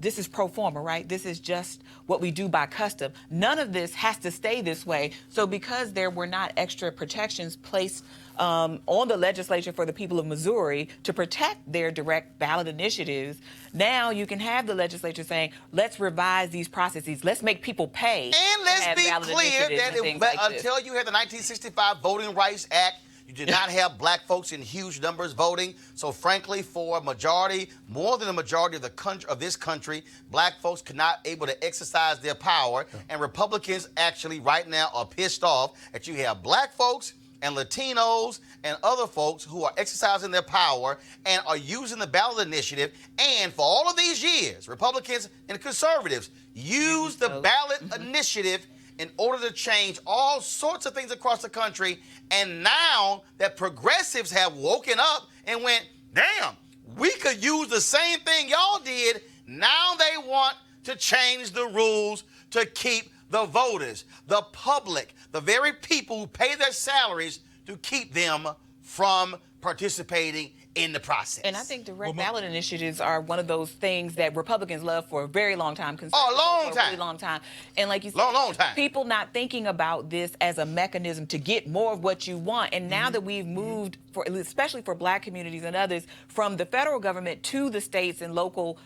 this is pro forma, right? This is just what we do by custom. None of this has to stay this way. So because there were not extra protections placed on the legislature for the people of Missouri to protect their direct ballot initiatives, now you can have the legislature saying, let's revise these processes. Let's make people pay. And let's be clear that until you had the 1965 Voting Rights Act, you did not have black folks in huge numbers voting. So frankly, for a majority, more than a majority of the country, of this country, black folks could not able to exercise their power. And Republicans actually right now are pissed off that you have black folks and Latinos and other folks who are exercising their power and are using the ballot initiative. And for all of these years, Republicans and conservatives use the ballot initiative in order to change all sorts of things across the country. And now that progressives have woken up and went, damn, we could use the same thing y'all did. Now they want to change the rules to keep the voters, the public, the very people who pay their salaries to keep them from participating in the process. And I think direct ballot initiatives are one of those things that Republicans love for a very long time. Oh, a long time. A really long time. And like you said, long time. People not thinking about this as a mechanism to get more of what you want. And now that we've moved, especially for black communities and others, from the federal government to the states and local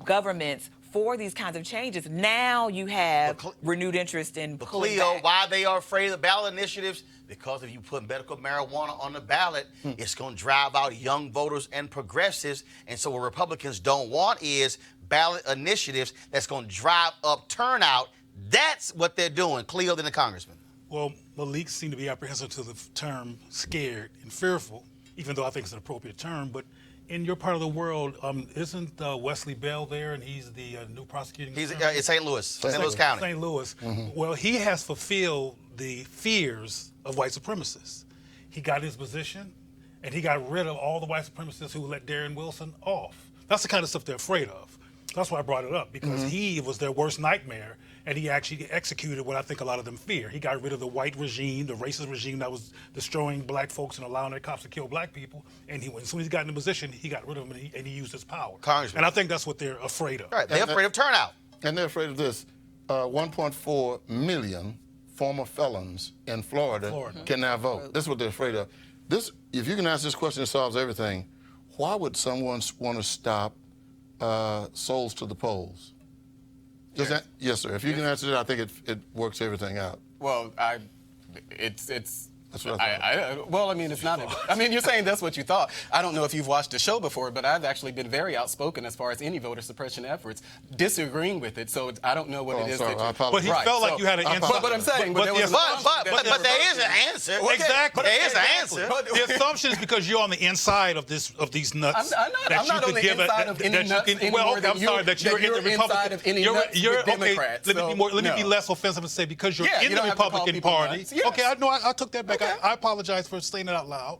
governments for these kinds of changes, now you have renewed interest in pulling back. Why they are afraid of ballot initiatives? Because if you put medical marijuana on the ballot, it's going to drive out young voters and progressives. And so what Republicans don't want is ballot initiatives that's going to drive up turnout. That's what they're doing. Cleo, then the congressman. Well, Malik seemed to be apprehensive to the term scared and fearful, even though I think it's an appropriate term. But in your part of the world, isn't Wesley Bell there, and he's the new prosecuting attorney? He's in St. Louis, St. Louis County. St. Louis. Well, he has fulfilled the fears of white supremacists. He got his position, and he got rid of all the white supremacists who let Darren Wilson off. That's the kind of stuff they're afraid of. That's why I brought it up, because he was their worst nightmare, and he actually executed what I think a lot of them fear. He got rid of the white regime, the racist regime that was destroying black folks and allowing their cops to kill black people. And as soon as he got in the position, he got rid of them, and he used his power. Congressman. And I think that's what they're afraid of. Right, they're afraid of turnout. And they're afraid of this. 1.4 million former felons in Florida can now vote. This is what they're afraid of. This, if you can answer this question, it solves everything. Why would someone want to stop souls to the polls? Yes, sir. If you can answer that, I think it works everything out. Well, it's That's what I thought. Well, I mean, it's not. I mean, you're saying that's what you thought. I don't know if you've watched the show before, but I've actually been very outspoken as far as any voter suppression efforts, disagreeing with it. So I don't know what it is. Sorry, that you, but he felt like you had an answer. But I'm saying, but there is an answer. Okay. Exactly. There is an answer. The assumption is because you're on the inside of these nuts. I'm not on the inside of any nuts anymore. I'm sorry that you're in the Republican. Inside of any nuts with Democrats. Let me be less offensive and say because you're in the Republican Party. Okay, I took that back. I apologize for saying it out loud.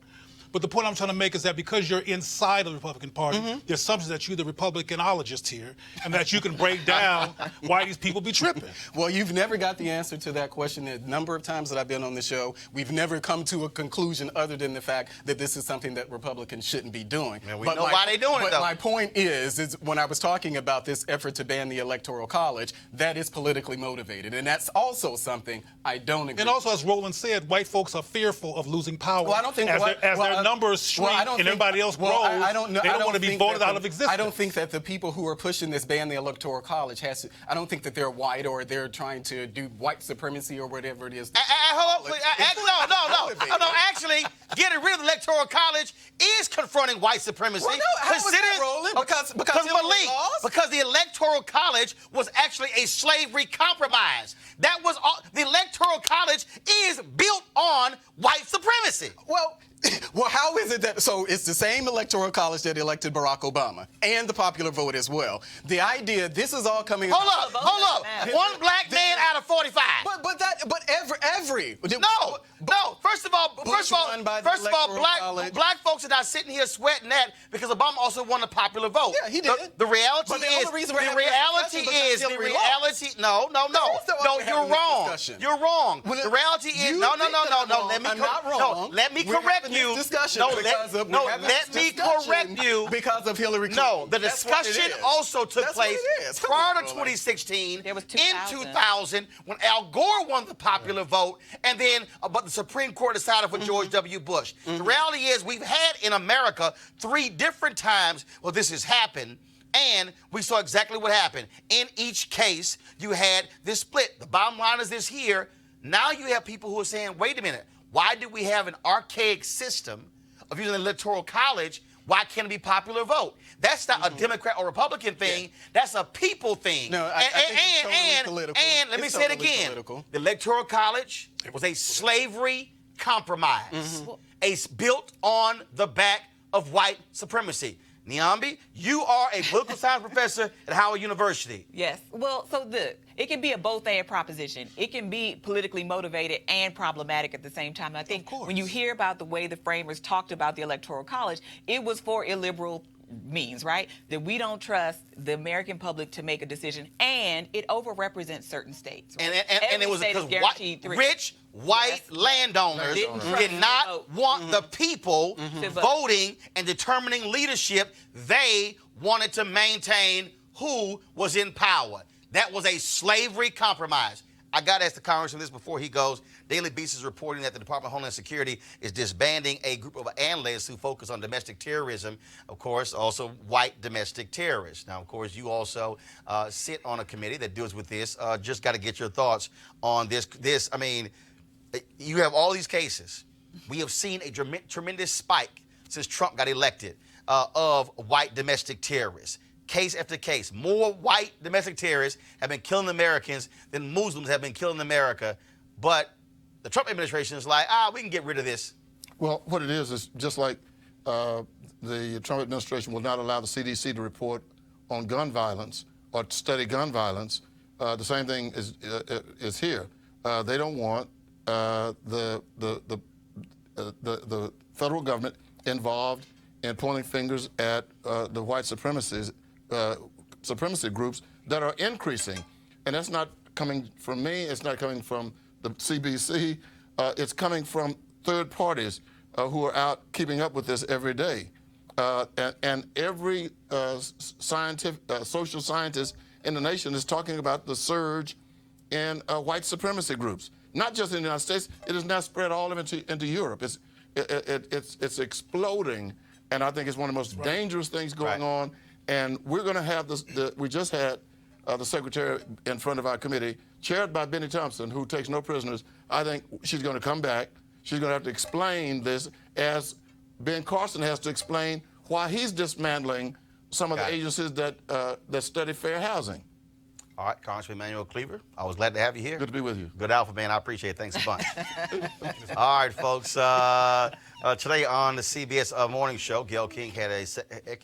But the point I'm trying to make is that because you're inside of the Republican Party, the assumption that you're the Republicanologist here and that you can break down why these people be tripping. Well, you've never got the answer to that question. The number of times that I've been on the show, we've never come to a conclusion other than the fact that this is something that Republicans shouldn't be doing. Man, we know why they're doing it, though. But my point is when I was talking about this effort to ban the Electoral College, that is politically motivated. And that's also something I don't agree with. And also, as Roland said, white folks are fearful of losing power. Well, I don't think as their numbers shrink and everybody else grows. I don't know. They don't want to be voted out of existence. I don't think that the people who are pushing this ban the Electoral College I don't think that they're white or they're trying to do white supremacy or whatever it is. Hold on, please. No. Actually, getting rid of the Electoral College is confronting white supremacy. Well, no, how was that, Roland? Because the Electoral College was actually a slavery compromise. That was all. The Electoral College is built on white supremacy. Well, Well, how is it that, so it's the same electoral college that elected Barack Obama and the popular vote as well. The idea, this is all coming. Hold up. One black man out of 45. But every. No. First of all, black folks are not sitting here sweating that because Obama also won the popular vote. Yeah, he did. The reality But the is, only reason we're having this discussion is because Hillary lost. No, you're wrong. You're wrong. Well, The reality is, you no. think that I'm wrong. I'm not wrong. Let me We're correct having you. this discussion Let me correct you. Because of Hillary Clinton. No, the discussion also took place prior to 2016, There was in 2000, when Al Gore won the popular vote, and then but the Supreme Court decided for George W. Bush. The reality is we've had in America 3 different times where this has happened, and we saw exactly what happened. In each case, you had this split. The bottom line is this here. Now you have people who are saying, wait a minute, why do we have an archaic system of using the Electoral College? Why can't it be popular vote? That's not a Democrat or Republican thing. Yeah. That's a people thing. No, I think it's totally political. And let me say it again. Political. The Electoral College was a slavery compromise, built on the back of white supremacy. Niambi, you are a political science professor at Howard University. Yes. Well, so it can be a both-and proposition. It can be politically motivated and problematic at the same time. And I think when you hear about the way the framers talked about the Electoral College, it was for illiberal means, right? That we don't trust the American public to make a decision, and it overrepresents certain states. Right? And it was because rich white landowners did not want the people voting and determining leadership. They wanted to maintain who was in power. That was a slavery compromise. I got to ask the congressman this before he goes. Daily Beast is reporting that the Department of Homeland Security is disbanding a group of analysts who focus on domestic terrorism, of course, also white domestic terrorists. Now, of course, you also sit on a committee that deals with this. Just got to get your thoughts on this. I mean, you have all these cases. We have seen a tremendous spike since Trump got elected of white domestic terrorists. Case after case, more white domestic terrorists have been killing Americans than Muslims have been killing America. But the Trump administration is like, we can get rid of this. Well, what it is just like the Trump administration will not allow the CDC to report on gun violence or study gun violence. The same thing is here. They don't want the federal government involved in pointing fingers at the white supremacy groups that are increasing. And that's not coming from me. It's not coming from the CBC. It's coming from third parties who are out keeping up with this every day. And every social scientist in the nation is talking about the surge in white supremacy groups. Not just in the United States, it has now spread all into Europe. It's exploding, and I think it's one of the most dangerous things going on. And we're going to have this. We just had the secretary in front of our committee, chaired by Benny Thompson, who takes no prisoners. I think she's going to come back. She's going to have to explain this, as Ben Carson has to explain why he's dismantling some of the agencies that study fair housing. All right, Congressman Emmanuel Cleaver, I was glad to have you here. Good to be with you. Good alpha, man. I appreciate it. Thanks a bunch. All right, folks. Today on the CBS Morning Show, Gayle King had an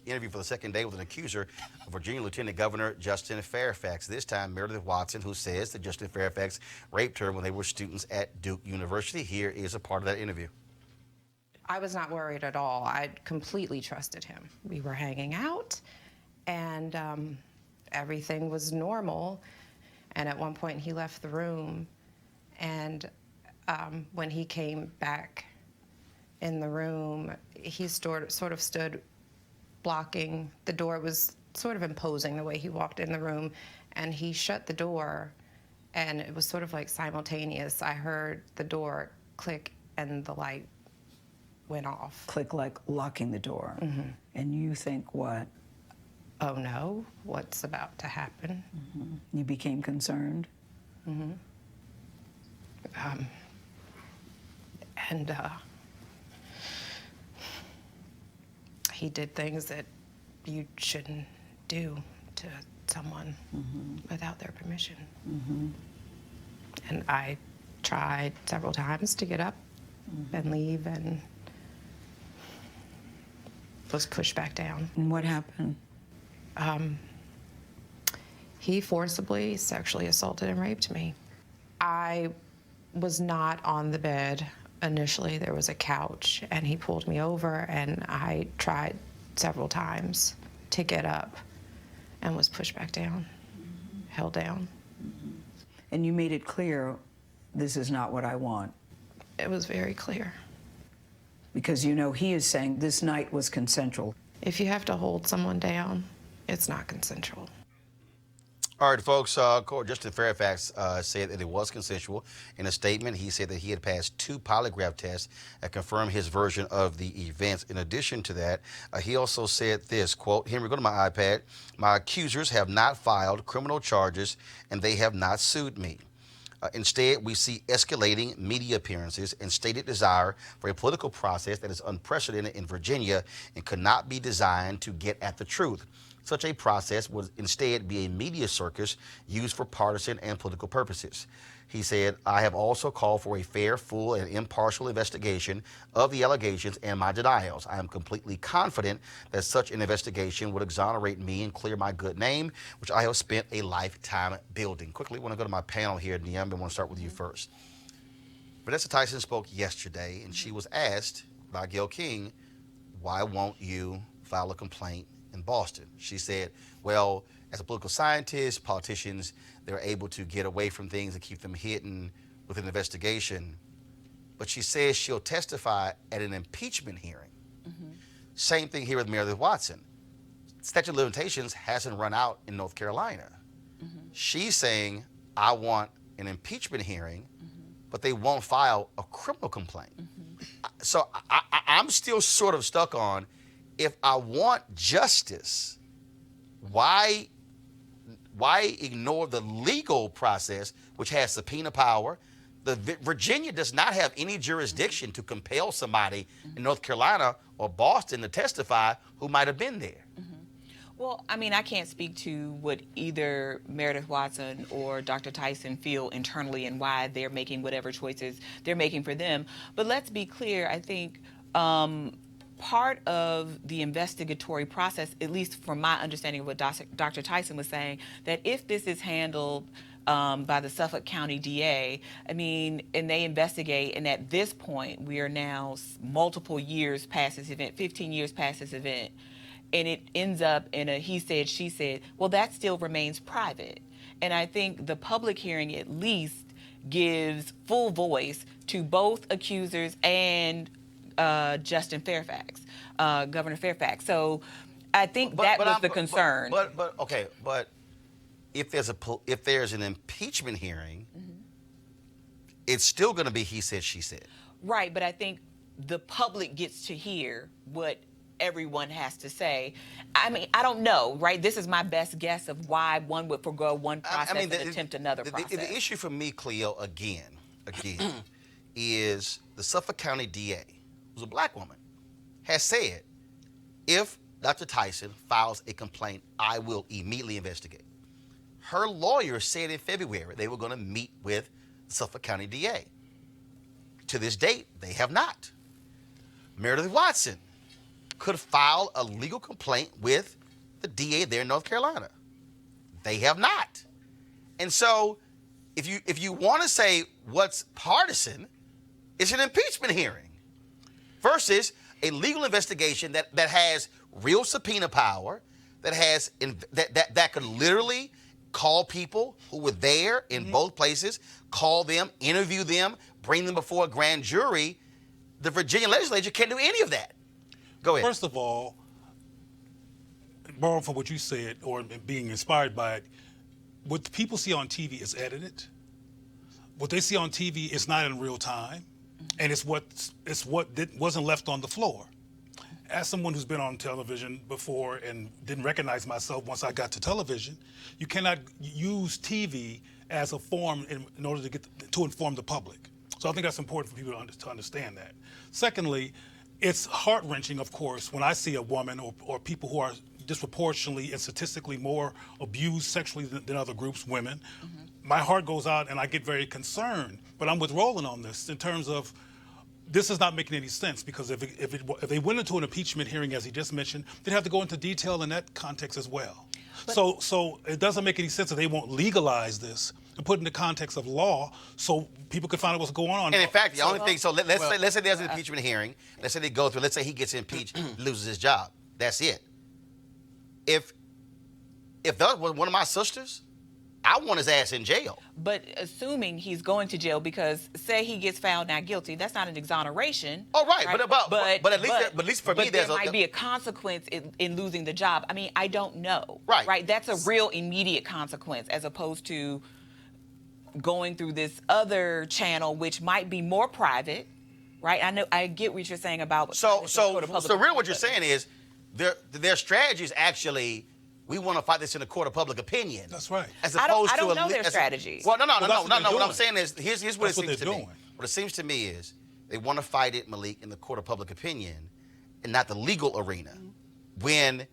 interview for the second day with an accuser of Virginia Lieutenant Governor Justin Fairfax. This time, Meredith Watson, who says that Justin Fairfax raped her when they were students at Duke University. Here is a part of that interview. I was not worried at all. I completely trusted him. We were hanging out, and everything was normal. And at one point, he left the room, and when he came back in the room, he sort of stood blocking the door. It was sort of imposing the way he walked in the room, and he shut the door, and it was sort of like simultaneous. I heard the door click and the light went off. Click like locking the door. Mm-hmm. And you think what? Oh no, what's about to happen? Mm-hmm. You became concerned? Mm-hmm. He did things that you shouldn't do to someone without their permission. Mm-hmm. And I tried several times to get up and leave, and was pushed back down. And what happened? He forcibly sexually assaulted and raped me. I was not on the bed initially. There was a couch, and he pulled me over, and I tried several times to get up and was pushed back down, held down. And you made it clear, this is not what I want. It was very clear. Because you know he is saying this night was consensual. If you have to hold someone down, it's not consensual. All right, folks, Justin Fairfax said that it was consensual. In a statement, he said that he had passed 2 polygraph tests that confirmed his version of the events. In addition to that, he also said this, quote, Henry, go to my iPad. My accusers have not filed criminal charges and they have not sued me. Instead, we see escalating media appearances and stated desire for a political process that is unprecedented in Virginia and could not be designed to get at the truth. Such a process would instead be a media circus used for partisan and political purposes. He said, I have also called for a fair, full, and impartial investigation of the allegations and my denials. I am completely confident that such an investigation would exonerate me and clear my good name, which I have spent a lifetime building. Quickly, I want to go to my panel here, Niamh. I want to start with you first. Vanessa Tyson spoke yesterday, and she was asked by Gayle King, why won't you file a complaint in Boston? She said, well, as a political scientist, politicians, they're able to get away from things and keep them hidden with an investigation. But she says she'll testify at an impeachment hearing. Same thing here with Meredith Watson. Statute of limitations hasn't run out in North Carolina. She's saying, I want an impeachment hearing, but they won't file a criminal complaint. So I'm still sort of stuck on, if I want justice, why ignore the legal process, which has subpoena power? Virginia does not have any jurisdiction to compel somebody in North Carolina or Boston to testify who might have been there. Well, I mean, I can't speak to what either Meredith Watson or Dr. Tyson feel internally and why they're making whatever choices they're making for them. But let's be clear, I think part of the investigatory process, at least from my understanding of what Dr. Tyson was saying, that if this is handled by the Suffolk County DA, I mean, and they investigate, and at this point, we are now multiple years past this event, 15 years past this event, and it ends up in a he said, she said, well, that still remains private. And I think the public hearing at least gives full voice to both accusers and Justin Fairfax, Governor Fairfax. So I think that was the concern. But if there's an impeachment hearing, it's still going to be he said, she said. Right, but I think the public gets to hear what everyone has to say. I mean, I don't know, right? This is my best guess of why one would forgo one process and attempt another process. The issue for me, Cleo, again, is the Suffolk County DA, who's a black woman, has said, if Dr. Tyson files a complaint, I will immediately investigate. Her lawyer said in February they were going to meet with the Suffolk County DA. To this date, they have not. Meredith Watson could file a legal complaint with the DA there in North Carolina. They have not. And so if you want to say what's partisan, it's an impeachment hearing versus a legal investigation that has real subpoena power, that could literally call people who were there in both places, call them, interview them, bring them before a grand jury. The Virginia legislature can't do any of that. Go ahead. First of all, borrowing from what you said or being inspired by it, what people see on TV is edited. What they see on TV is not in real time, and it's what wasn't left on the floor. As someone who's been on television before and didn't recognize myself once I got to television, you cannot use TV as a form in order to inform the public. So I think that's important for people to understand that. Secondly, it's heart-wrenching, of course, when I see a woman or people who are disproportionately and statistically more abused sexually than other groups, women. My heart goes out and I get very concerned. But I'm with Roland on this in terms of this is not making any sense, because if they went into an impeachment hearing, as he just mentioned, they'd have to go into detail in that context as well. So it doesn't make any sense that they won't legalize this and put it in the context of law so people can find out what's going on. And in fact, the only thing, so let's say there's an impeachment hearing. Let's say they go through. Let's say he gets impeached, loses his job. That's it. If that was one of my sisters, I want his ass in jail. But assuming he's going to jail, because say he gets found not guilty, that's not an exoneration. Oh, right. But at least for me, there might be a consequence in losing the job. I mean, I don't know. Right. That's a real immediate consequence, as opposed to going through this other channel, which might be more private. Right. I get what you're saying about. So really, what you're saying is their strategy is actually, we want to fight this in the court of public opinion. That's right. As opposed I don't to know their strategy. No. What What I'm saying is, here's what it seems to me. Doing. What it seems to me is they want to fight it, Malik, in the court of public opinion, and not the legal arena. When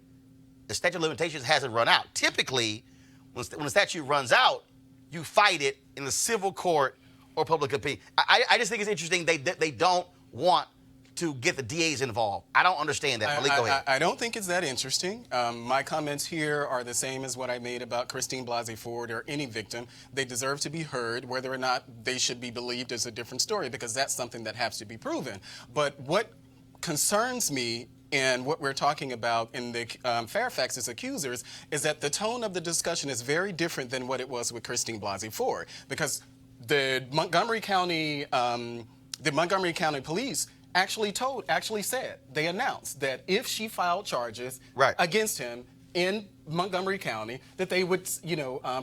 the statute of limitations hasn't run out, typically, when the statute runs out, you fight it in the civil court or public opinion. I just think it's interesting they don't want to get the DAs involved. I don't understand that. Malik, go ahead. I don't think it's that interesting. My comments here are the same as what I made about Christine Blasey Ford or any victim. They deserve to be heard. Whether or not they should be believed is a different story, because that's something that has to be proven. But what concerns me and what we're talking about in the Fairfax's accusers is that the tone of the discussion is very different than what it was with Christine Blasey Ford, because the Montgomery County Police they announced that if she filed charges against him in Montgomery County, that they would,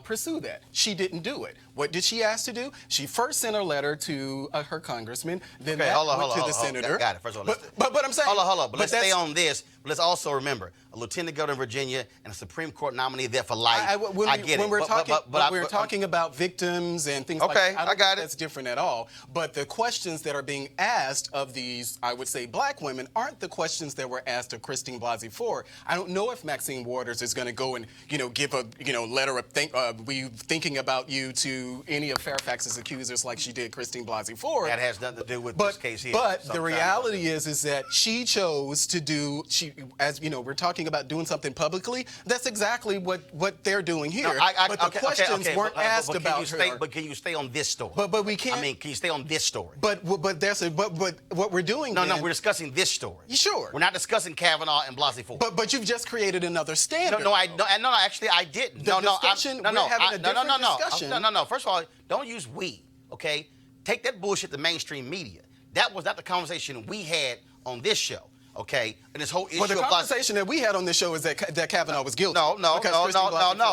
pursue that. She didn't do it. What did she ask to do? She first sent a letter to her congressman, then went to the senator. Got it. First of all, but I'm saying, hold on. But let's stay on this. But let's also remember, a lieutenant governor in Virginia and a Supreme Court nominee there for life. I get it. We're talking about victims and things like that. I got it. That's different at all. But the questions that are being asked of these, I would say, black women, aren't the questions that were asked of Christine Blasey Ford. I don't know if Maxine Waters is going to go and give a letter of we thinking about you to any of Fairfax's accusers like she did Christine Blasey Ford. That has nothing to do with this case here. But the reality is that she chose to do. We're talking about doing something publicly. That's exactly what they're doing here. But the questions weren't asked about her. But can you stay on this story? But we can't. I mean, can you stay on this story? But what we're doing. No, we're discussing this story. Sure. We're not discussing Kavanaugh and Blasey Ford. But you've just created another standard. Actually, I didn't. We're having a different discussion. No. First of all, don't use we, okay? Take that bullshit to mainstream media. That was not the conversation we had on this show, okay? And this whole issue. Well, the conversation that we had on this show is that Kavanaugh was guilty. No.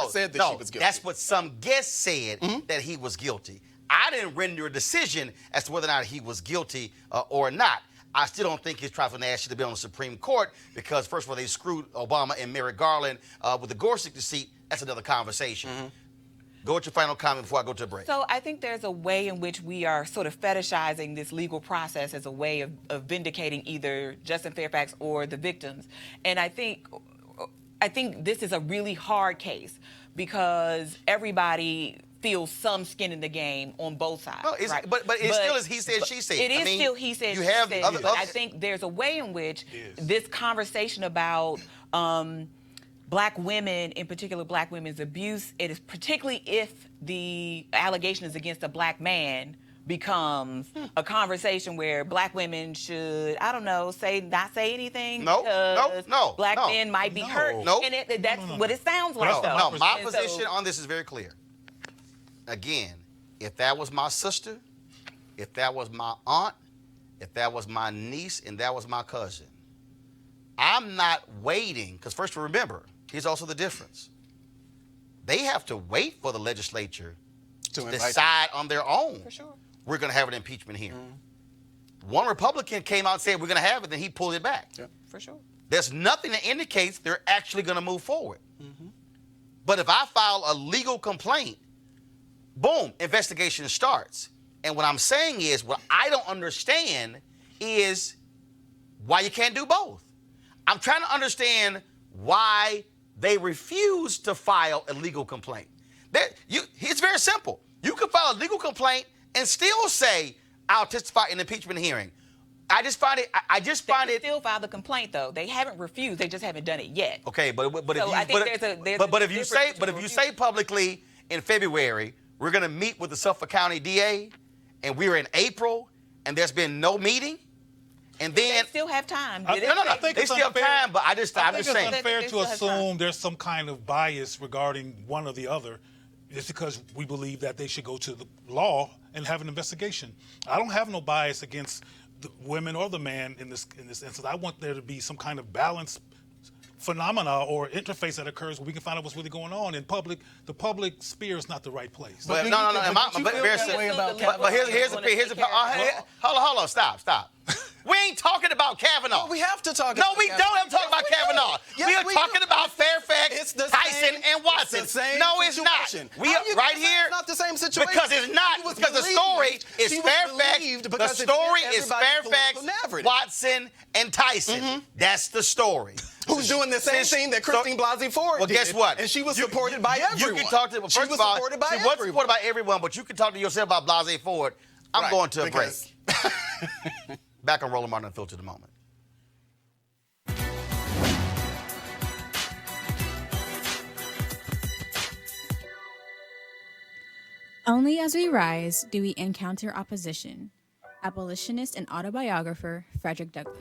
Said that she was guilty. That's what some guests said, that he was guilty. I didn't render a decision as to whether or not he was guilty or not. I still don't think his trifling ass should have been on the Supreme Court, because, first of all, they screwed Obama and Merrick Garland with the Gorsuch seat. That's another conversation. Go with your final comment before I go to a break. So I think there's a way in which we are sort of fetishizing this legal process as a way of vindicating either Justin Fairfax or the victims. And I think this is a really hard case, because everybody feels some skin in the game on both sides. No, but it still is he said, she said. It is still he said, she said. I think there's a way in which this conversation about black women, in particular black women's abuse, it is particularly if the allegation is against a black man, becomes a conversation where black women should, I don't know, not say anything. No. Black men might be hurt. And that's what it sounds like, though. No, my position on this is very clear. Again, if that was my sister, if that was my aunt, if that was my niece, and that was my cousin, I'm not waiting, because first remember, here's also the difference. They have to wait for the legislature to decide on their own. For sure. We're going to have an impeachment hearing. One Republican came out and said we're going to have it, then he pulled it back. Yeah. For sure. There's nothing that indicates they're actually going to move forward. But if I file a legal complaint, boom, investigation starts. And what I'm saying is, what I don't understand is why you can't do both. I'm trying to understand why they refuse to file a legal complaint. It's very simple. You can file a legal complaint and still say, I'll testify in an impeachment hearing. I just find it. I just find They it. still filed the complaint though. They haven't refused. They just haven't done it yet. Okay, but So if you I think if you say publicly in February we're going to meet with the Suffolk County DA, and we're in April, and there's been no meeting, and then they still have time. I think they it's still have unfair. time. But I'm just saying. It's unfair to assume there's some kind of bias regarding one or the other. It's because we believe that they should go to the law and have an investigation. I don't have no bias against the women or the man in this instance. I want there to be some kind of balance phenomena or interface that occurs where we can find out what's really going on. In public, the public sphere is not the right place. But here's the hold on, stop. We ain't talking about Kavanaugh. Well, we have to talk No, about we Kavanaugh. don't have to talk about Kavanaugh. Yes, we are we talking do. about Fairfax, It's the Tyson, same- and Watson. it's the same No, it's situation. not. We How are you right gonna say here. it's not the same situation? Because it's not. She was Because the story believed. is She was Fairfax. believed The because it fit story is everybody's Fairfax, political narrative. Watson, and Tyson. That's the story. Who's doing the same thing that Christine Blasey Ford Well, did? guess what? And she was supported by everyone. You can talk to. She First was of all, supported by she was everyone. supported by everyone, but you can talk to yourself about Blasey Ford. I'm Right, going to a because- break. Back on Roland Martin Unfiltered in a moment. Only as we rise do we encounter opposition. Abolitionist and autobiographer Frederick Douglass.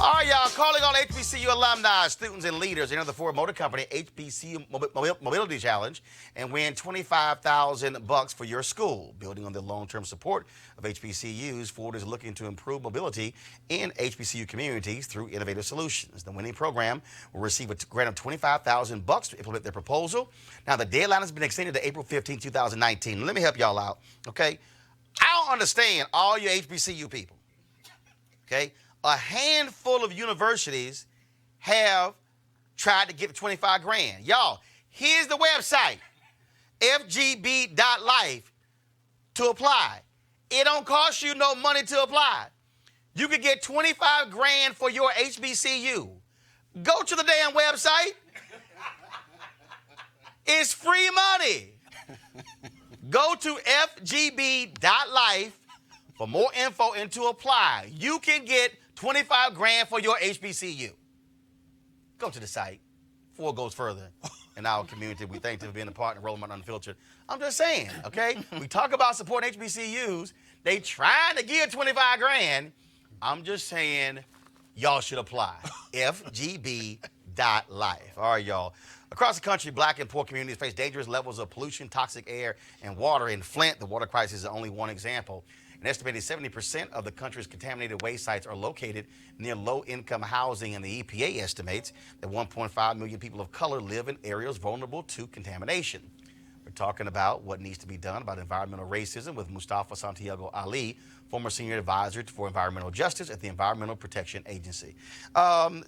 All right, y'all, calling all HBCU alumni, students, and leaders. Enter the Ford Motor Company HBCU Mobility Challenge and win $25,000 for your school. Building on the long-term support of HBCUs, Ford is looking to improve mobility in HBCU communities through innovative solutions. The winning program will receive a grant of $25,000 to implement their proposal. Now, the deadline has been extended to April 15, 2019. Let me help y'all out, okay? I don't understand all you HBCU people, okay? A handful of universities have tried to get the 25 grand. Y'all, here's the website, fgb.life, to apply. It don't cost you no money to apply. You could get 25 grand for your HBCU. Go to the damn website. It's free money. Go to fgb.life for more info and to apply. You can get 25 grand for your HBCU. Go to the site. Ford goes further in our community. We thank them for being a partner, Roland Martin Unfiltered. I'm just saying, okay? We talk about supporting HBCUs. They trying to give 25 grand. I'm just saying, y'all should apply. fgb.life. All right, y'all. Across the country, black and poor communities face dangerous levels of pollution, toxic air, and water. In Flint, the water crisis is only one example. An estimated 70% of the country's contaminated waste sites are located near low-income housing, and the EPA estimates that 1.5 million people of color live in areas vulnerable to contamination. We're talking about what needs to be done about environmental racism with Mustafa Santiago Ali, former senior advisor for environmental justice at the Environmental Protection Agency.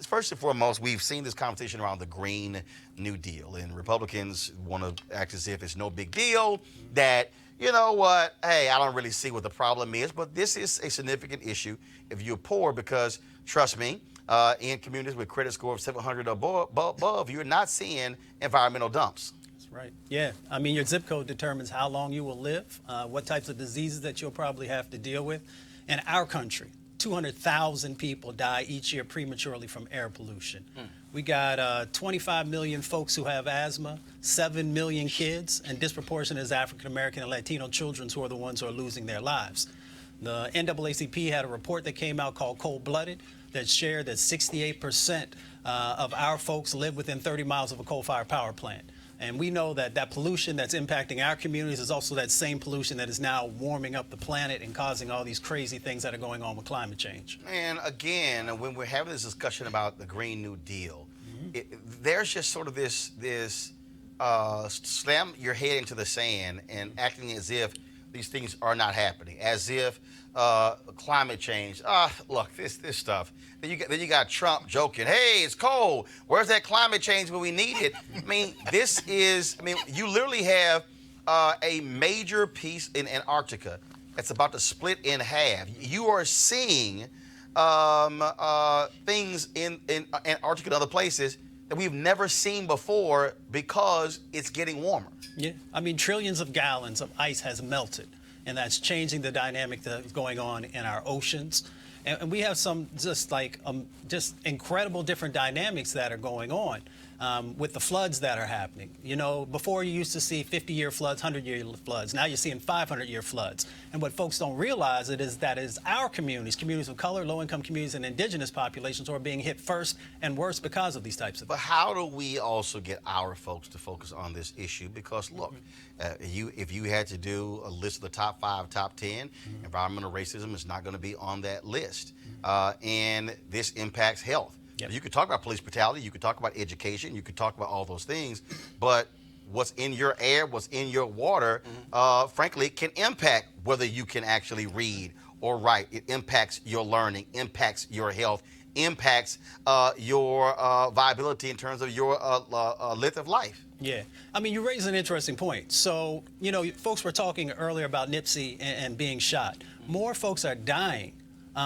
First and foremost, we've seen this conversation around the Green New Deal, and Republicans want to act as if it's no big deal, that you know what, hey, I don't really see what the problem is, but this is a significant issue if you're poor because, trust me, in communities with credit score of 700 or above, you're not seeing environmental dumps. That's right. Yeah. I mean, your zip code determines how long you will live, what types of diseases that you'll probably have to deal with. In our country, 200,000 people die each year prematurely from air pollution. We got 25 million folks who have asthma, 7 million kids, and disproportionate is African American and Latino children who are the ones who are losing their lives. The NAACP had a report that came out called Cold Blooded that shared that 68% of our folks live within 30 miles of a coal-fired power plant. And we know that that pollution that's impacting our communities is also that same pollution that is now warming up the planet and causing all these crazy things that are going on with climate change. And again, when we're having this discussion about the Green New Deal, there's just sort of this slam your head into the sand and acting as if these things are not happening, as if climate change, look, this stuff. Then you got Trump joking, hey, it's cold. Where's that climate change when we need it? I mean, you literally have a major piece in Antarctica that's about to split in half. You are seeing things in Antarctica and other places that we've never seen before because it's getting warmer. Yeah, I mean, trillions of gallons of ice has melted, and that's changing the dynamic that's going on in our oceans. And we have some just incredible different dynamics that are going on with the floods that are happening. You know, before you used to see 50-year floods, 100-year floods. Now you're seeing 500-year floods. And what folks don't realize is our communities of color, low-income communities, and indigenous populations who are being hit first and worse because of these types of things. But how do we also get our folks to focus on this issue? Because look, if you had to do a list of the top 5, top 10, environmental racism is not going to be on that list. And this impacts health. Yep. You could talk about police brutality, you could talk about education, you could talk about all those things, but what's in your air, what's in your water, frankly, can impact whether you can actually read or write. It impacts your learning, impacts your health, impacts your viability in terms of your length of life. Yeah, I mean, you raise an interesting point. So, you know, folks were talking earlier about Nipsey and being shot. More folks are dying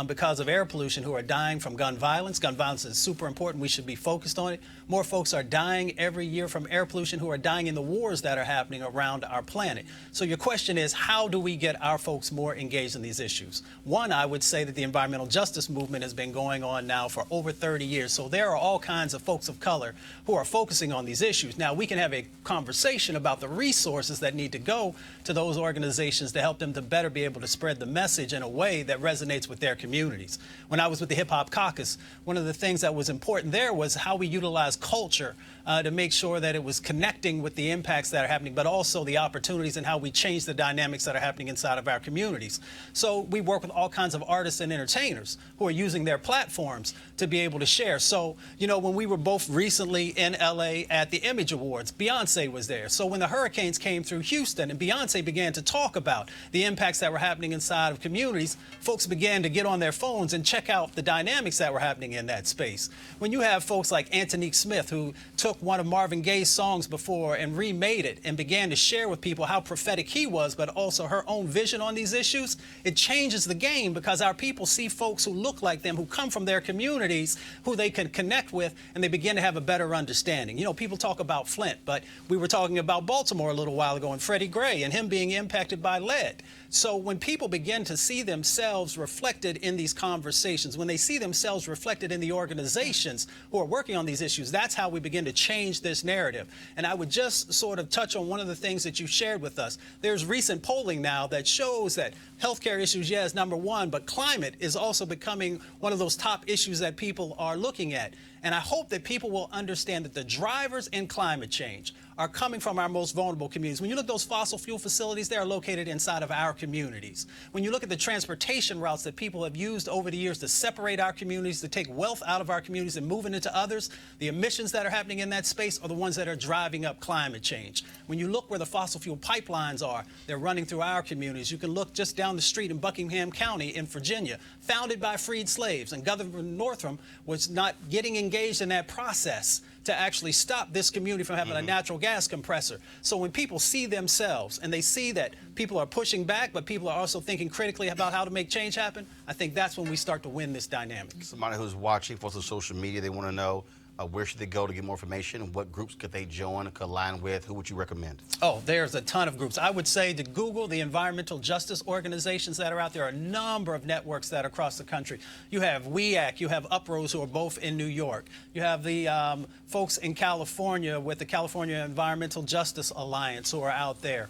because of air pollution who are dying from gun violence. Gun violence is super important. We should be focused on it. More folks are dying every year from air pollution who are dying in the wars that are happening around our planet. So your question is, how do we get our folks more engaged in these issues? One, I would say that the environmental justice movement has been going on now for over 30 years. So there are all kinds of folks of color who are focusing on these issues. Now, we can have a conversation about the resources that need to go to those organizations to help them to better be able to spread the message in a way that resonates with their communities. When I was with the Hip Hop Caucus, one of the things that was important there was how we utilize culture to make sure that it was connecting with the impacts that are happening, but also the opportunities and how we change the dynamics that are happening inside of our communities. So we work with all kinds of artists and entertainers who are using their platforms to be able to share. So, you know, when we were both recently in LA at the Image Awards, Beyonce was there. So when the hurricanes came through Houston and Beyonce began to talk about the impacts that were happening inside of communities, folks began to get on their phones and check out the dynamics that were happening in that space. When you have folks like Antonique Smith, who took one of Marvin Gaye's songs before and remade it and began to share with people how prophetic he was, but also her own vision on these issues, it changes the game because our people see folks who look like them, who come from their communities, who they can connect with, and they begin to have a better understanding. You know, people talk about Flint, but we were talking about Baltimore a little while ago and Freddie Gray and him being impacted by lead. So when people begin to see themselves reflected in these conversations, when they see themselves reflected in the organizations who are working on these issues, that's how we begin to change this narrative. And I would just sort of touch on one of the things that you shared with us. There's recent polling now that shows that healthcare issues, yes, number one, but climate is also becoming one of those top issues that people are looking at. And I hope that people will understand that the drivers in climate change are coming from our most vulnerable communities. When you look at those fossil fuel facilities, they are located inside of our communities. When you look at the transportation routes that people have used over the years to separate our communities, to take wealth out of our communities and move it into others, the emissions that are happening in that space are the ones that are driving up climate change. When you look where the fossil fuel pipelines are, they're running through our communities. You can look just down the street in Buckingham County in Virginia, founded by freed slaves, and Governor Northam was not getting engaged in that process to actually stop this community from having a natural gas compressor. So when people see themselves and they see that people are pushing back, but people are also thinking critically about how to make change happen, I think that's when we start to win this dynamic. Somebody who's watching for social media, they want to know where should they go to get more information and what groups could they join, could align with? Who would you recommend? Oh, there's a ton of groups. I would say to Google the environmental justice organizations that are out there. Are a number of networks that are across the country. You have WEAC, you have Uprose, who are both in New York. You have the folks in California with the California Environmental Justice Alliance who are out there.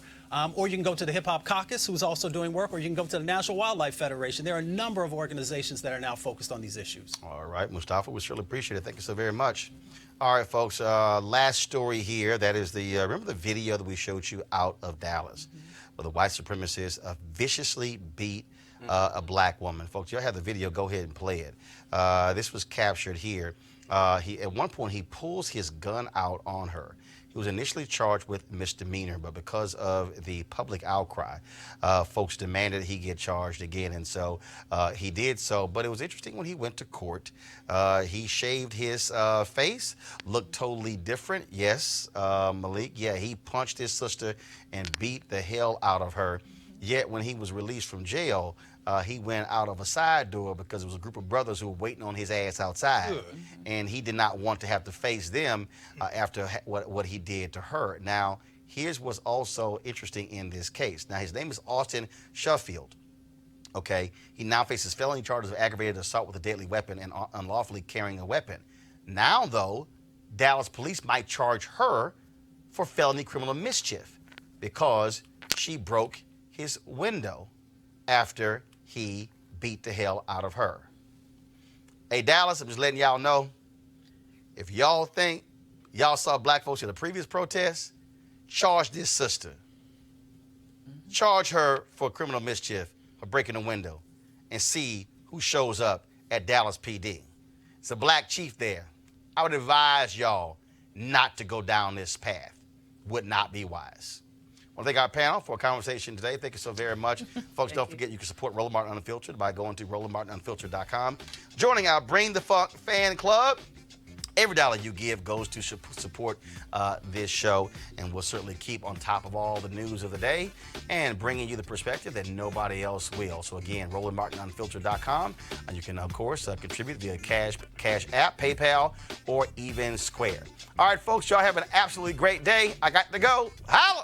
Or you can go to the Hip Hop Caucus, who's also doing work, or you can go to the National Wildlife Federation. There are a number of organizations that are now focused on these issues. All right, Mustafa, we surely appreciate it. Thank you so very much. All right, folks, last story here. That is the, remember the video that we showed you out of Dallas, where the white supremacists viciously beat a black woman. Folks, y'all have the video. Go ahead and play it. This was captured here. At one point, he pulls his gun out on her. He was initially charged with misdemeanor, but because of the public outcry, folks demanded he get charged again, and so he did so. But it was interesting when he went to court. He shaved his face, looked totally different. Yes, Malik, yeah, he punched his sister and beat the hell out of her. Yet when he was released from jail, he went out of a side door because there was a group of brothers who were waiting on his ass outside. Good. And he did not want to have to face them after what he did to her. Now, here's what's also interesting in this case. Now, his name is Austin Sheffield. Okay, he now faces felony charges of aggravated assault with a deadly weapon and unlawfully carrying a weapon. Now, though, Dallas police might charge her for felony criminal mischief because she broke his window after he beat the hell out of her. Hey, Dallas, I'm just letting y'all know, if y'all think y'all saw black folks at a previous protest, charge this sister. Charge her for criminal mischief for breaking a window and see who shows up at Dallas PD. It's a black chief there. I would advise y'all not to go down this path. Would not be wise. I want to thank our panel for a conversation today. Thank you so very much. Folks, don't forget you can support Roland Martin Unfiltered by going to RolandMartinUnfiltered.com. Joining our Bring the Funk fan club. Every dollar you give goes to support this show, and we'll certainly keep on top of all the news of the day and bringing you the perspective that nobody else will. So again, RolandMartinUnfiltered.com. You can, of course, contribute via Cash App, PayPal, or even Square. All right, folks, y'all have an absolutely great day. I got to go. Holla!